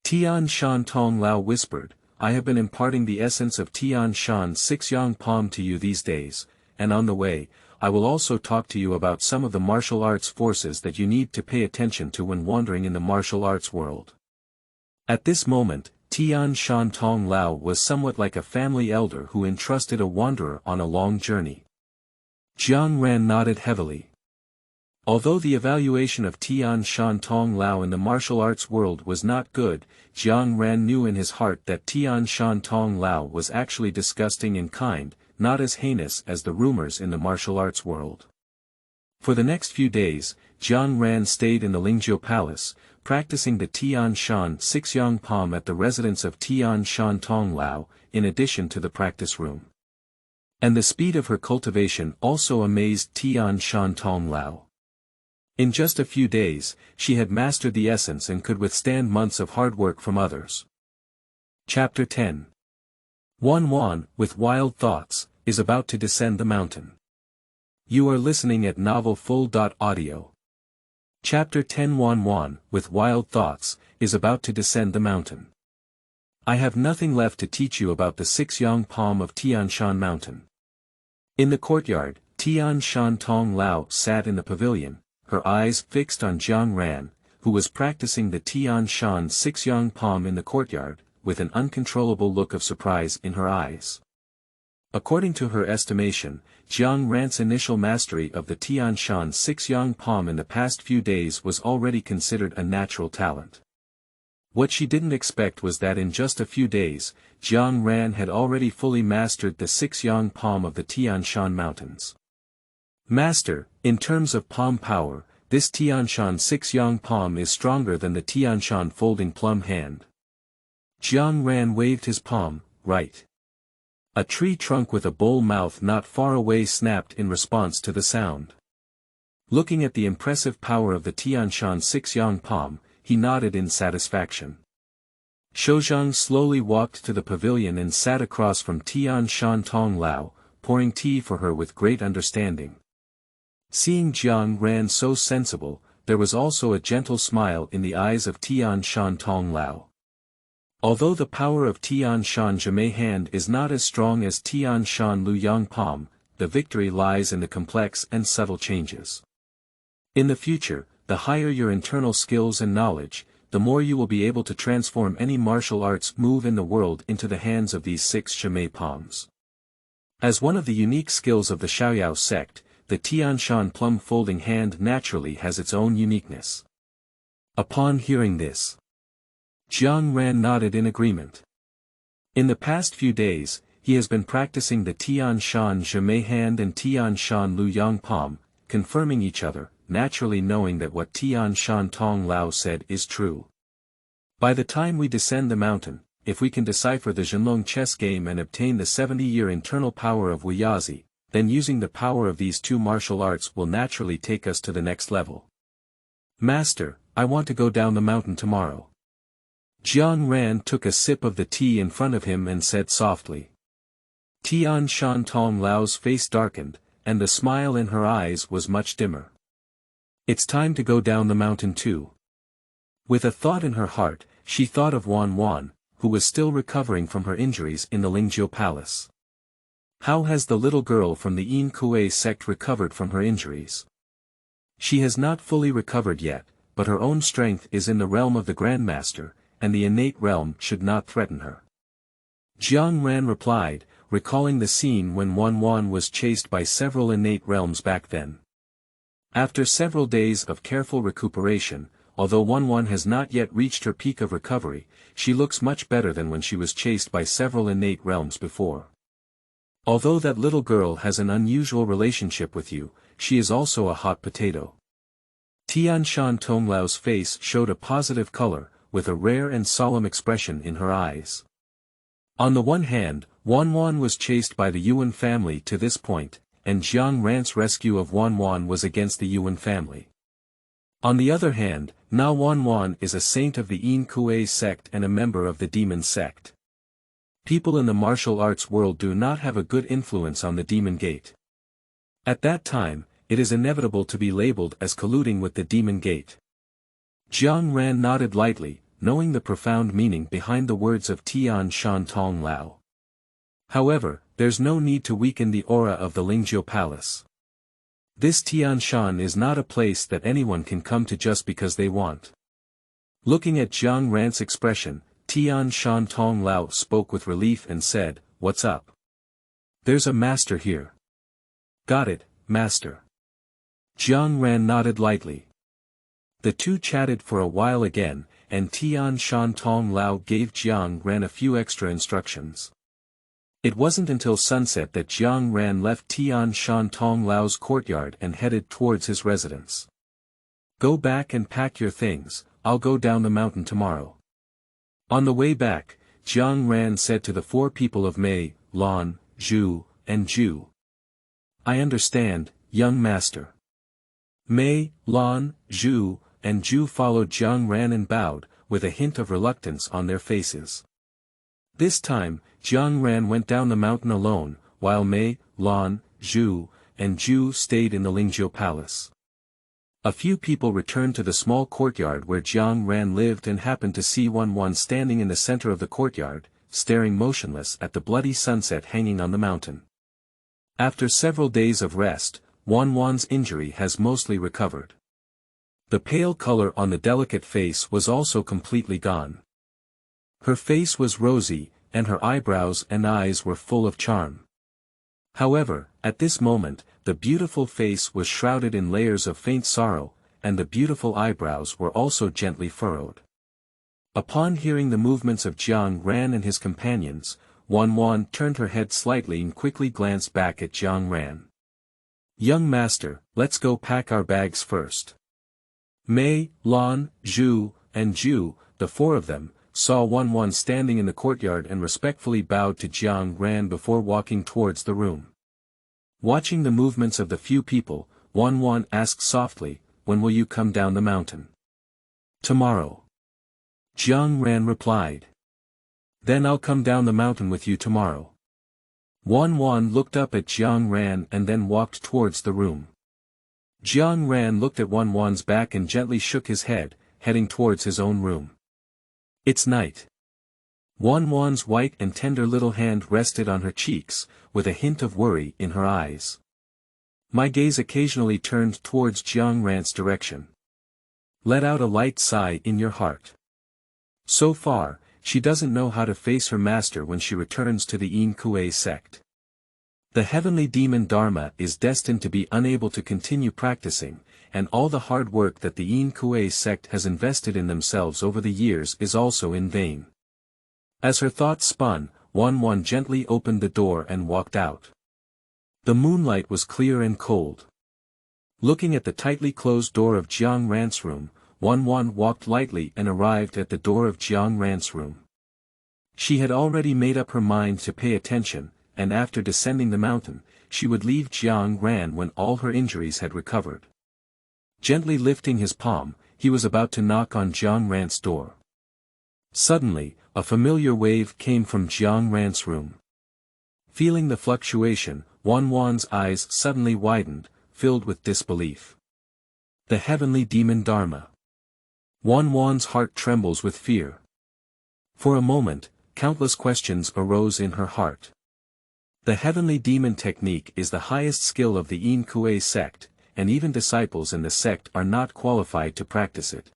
Tian Shan Tong Lao whispered, "I have been imparting the essence of Tian Shan 6 Palm to you these days, and on the way, I will also talk to you about some of the martial arts forces that you need to pay attention to when wandering in the martial arts world." At this moment, Tian Shan Tong Lao was somewhat like a family elder who entrusted a wanderer on a long journey. Jiang Ran nodded heavily. Although the evaluation of Tian Shan Tong Lao in the martial arts world was not good, Jiang Ran knew in his heart that Tian Shan Tong Lao was actually disgusting in kind, not as heinous as the rumors in the martial arts world. For the next few days, Jiang Ran stayed in the Lingjiu Palace, practicing the Tian Shan 6 Palm at the residence of Tian Shan Tong Lao, in addition to the practice room. And the speed of her cultivation also amazed Tian Shan Tong Lao. In just a few days, she had mastered the essence and could withstand months of hard work from others. Chapter 10. Wan Wan, with wild thoughts, is about to descend the mountain. You are listening at novelfull.audio. Chapter 10. Wan Wan, with wild thoughts, is about to descend the mountain. I have nothing left to teach you about the 6 Palm of Tian Shan Mountain. In the courtyard, Tian Shan Tong Lao sat in the pavilion, her eyes fixed on Jiang Ran, who was practicing the Tian Shan 6 Palm in the courtyard, with an uncontrollable look of surprise in her eyes. According to her estimation, Jiang Ran's initial mastery of the Tian Shan 6 Palm in the past few days was already considered a natural talent. What she didn't expect was that in just a few days, Jiang Ran had already fully mastered the 6 Palm of the Tian Shan Mountains. Master, in terms of palm power, this Tian Shan 6 Palm is stronger than the Tian Shan folding plum hand. Jiang Ran waved his palm, right. A tree trunk with a bowl mouth not far away snapped in response to the sound. Looking at the impressive power of the Tian Shan 6 Palm, he nodded in satisfaction. Shouzhang slowly walked to the pavilion and sat across from Tian Shan Tong Lao, pouring tea for her with great understanding. Seeing Jiang Ran so sensible, there was also a gentle smile in the eyes of Tian Shan Tong Lao. Although the power of Tian Shan Zhimei hand is not as strong as Tian Shan Lu Yang Palm, the victory lies in the complex and subtle changes. In the future, the higher your internal skills and knowledge, the more you will be able to transform any martial arts move in the world into the hands of these 6 Zhimei palms. As one of the unique skills of the Xiaoyao sect, the Tian Shan plum folding hand naturally has its own uniqueness. Upon hearing this, Jiang Ran nodded in agreement. In the past few days, he has been practicing the Tian Shan Zhimei hand and Tian Shan Lu Yang Palm, confirming each other, naturally knowing that what Tian Shan Tong Lao said is true. By the time we descend the mountain, if we can decipher the Zhenlong chess game and obtain the 70-year internal power of Wu Yazi, then using the power of these two martial arts will naturally take us to the next level. Master, I want to go down the mountain tomorrow. Jiang Ran took a sip of the tea in front of him and said softly. Tian Shan Tong Lao's face darkened, and the smile in her eyes was much dimmer. It's time to go down the mountain too. With a thought in her heart, she thought of Wan Wan, who was still recovering from her injuries in the Lingjiu Palace. How has the little girl from the Yin Kuei sect recovered from her injuries? She has not fully recovered yet, but her own strength is in the realm of the Grandmaster, and the innate realm should not threaten her. Jiang Ran replied, recalling the scene when Wan Wan was chased by several innate realms back then. After several days of careful recuperation, although Wan Wan has not yet reached her peak of recovery, she looks much better than when she was chased by several innate realms before. Although that little girl has an unusual relationship with you, she is also a hot potato. Tian Shan Tonglao's face showed a positive color, with a rare and solemn expression in her eyes. On the one hand, Wan Wan was chased by the Yuan family to this point, and Jiang Ran's rescue of Wan Wan was against the Yuan family. On the other hand, now Wan Wan is a saint of the Yin Kuei sect and a member of the demon sect. People in the martial arts world do not have a good influence on the demon gate. At that time, it is inevitable to be labeled as colluding with the demon gate. Jiang Ran nodded lightly, knowing the profound meaning behind the words of Tian Shan Tong Lao. However, there's no need to weaken the aura of the Lingjiu Palace. This Tian Shan is not a place that anyone can come to just because they want. Looking at Jiang Ran's expression, Tian Shan Tong Lao spoke with relief and said, "What's up? There's a master here." "Got it, master." Jiang Ran nodded lightly. The two chatted for a while again, and Tian Shan Tong Lao gave Jiang Ran a few extra instructions. It wasn't until sunset that Jiang Ran left Tian Shan Tong Lao's courtyard and headed towards his residence. "Go back and pack your things, I'll go down the mountain tomorrow." On the way back, Jiang Ran said to the four people of Mei, Lan, Zhu, and Zhu. "I understand, young master." Mei, Lan, Zhu, and Zhu followed Jiang Ran and bowed, with a hint of reluctance on their faces. This time, Jiang Ran went down the mountain alone, while Mei, Lan, Zhu, and Zhu stayed in the Lingjiu Palace. A few people returned to the small courtyard where Jiang Ran lived and happened to see Wan Wan standing in the center of the courtyard, staring motionless at the bloody sunset hanging on the mountain. After several days of rest, Wan Wan's injury has mostly recovered. The pale color on the delicate face was also completely gone. Her face was rosy, and her eyebrows and eyes were full of charm. However, at this moment, the beautiful face was shrouded in layers of faint sorrow, and the beautiful eyebrows were also gently furrowed. Upon hearing the movements of Jiang Ran and his companions, Wan Wan turned her head slightly and quickly glanced back at Jiang Ran. "Young master, let's go pack our bags first." Mei, Lan, Zhu, and Zhu, the four of them, saw Wan Wan standing in the courtyard and respectfully bowed to Jiang Ran before walking towards the room. Watching the movements of the few people, Wan Wan asked softly, "When will you come down the mountain?" "Tomorrow." Jiang Ran replied. "Then I'll come down the mountain with you tomorrow." Wan Wan looked up at Jiang Ran and then walked towards the room. Jiang Ran looked at Wan Wan's back and gently shook his head, heading towards his own room. It's night. Wan Wan's white and tender little hand rested on her cheeks, with a hint of worry in her eyes. My gaze occasionally turned towards Jiang Ran's direction. Let out a light sigh in your heart. So far, she doesn't know how to face her master when she returns to the Yin Kuei sect. The heavenly demon Dharma is destined to be unable to continue practicing, and all the hard work that the Yin Kuei sect has invested in themselves over the years is also in vain. As her thoughts spun, Wan Wan gently opened the door and walked out. The moonlight was clear and cold. Looking at the tightly closed door of Jiang Ran's room, Wan Wan walked lightly and arrived at the door of Jiang Ran's room. She had already made up her mind to pay attention, and after descending the mountain, she would leave Jiang Ran when all her injuries had recovered. Gently lifting his palm, he was about to knock on Jiang Ran's door. Suddenly, a familiar wave came from Jiang Ran's room. Feeling the fluctuation, Wan Wan's eyes suddenly widened, filled with disbelief. The heavenly demon Dharma. Wan Wan's heart trembles with fear. For a moment, countless questions arose in her heart. The heavenly demon technique is the highest skill of the Yin Kuei sect, and even disciples in the sect are not qualified to practice it.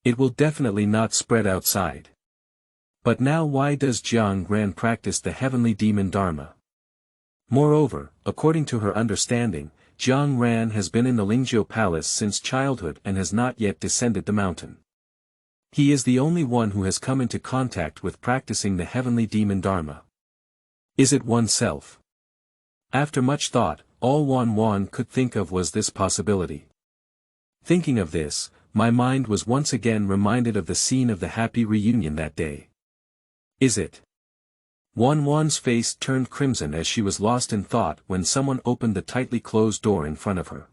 It will definitely not spread outside. But now why does Jiang Ran practice the heavenly demon Dharma? Moreover, according to her understanding, Jiang Ran has been in the Lingjiu Palace since childhood and has not yet descended the mountain. He is the only one who has come into contact with practicing the heavenly demon Dharma. Is it oneself? After much thought, all Wan Wan could think of was this possibility. Thinking of this, my mind was once again reminded of the scene of the happy reunion that day. Is it? Wan Wan's face turned crimson as she was lost in thought when someone opened the tightly closed door in front of her.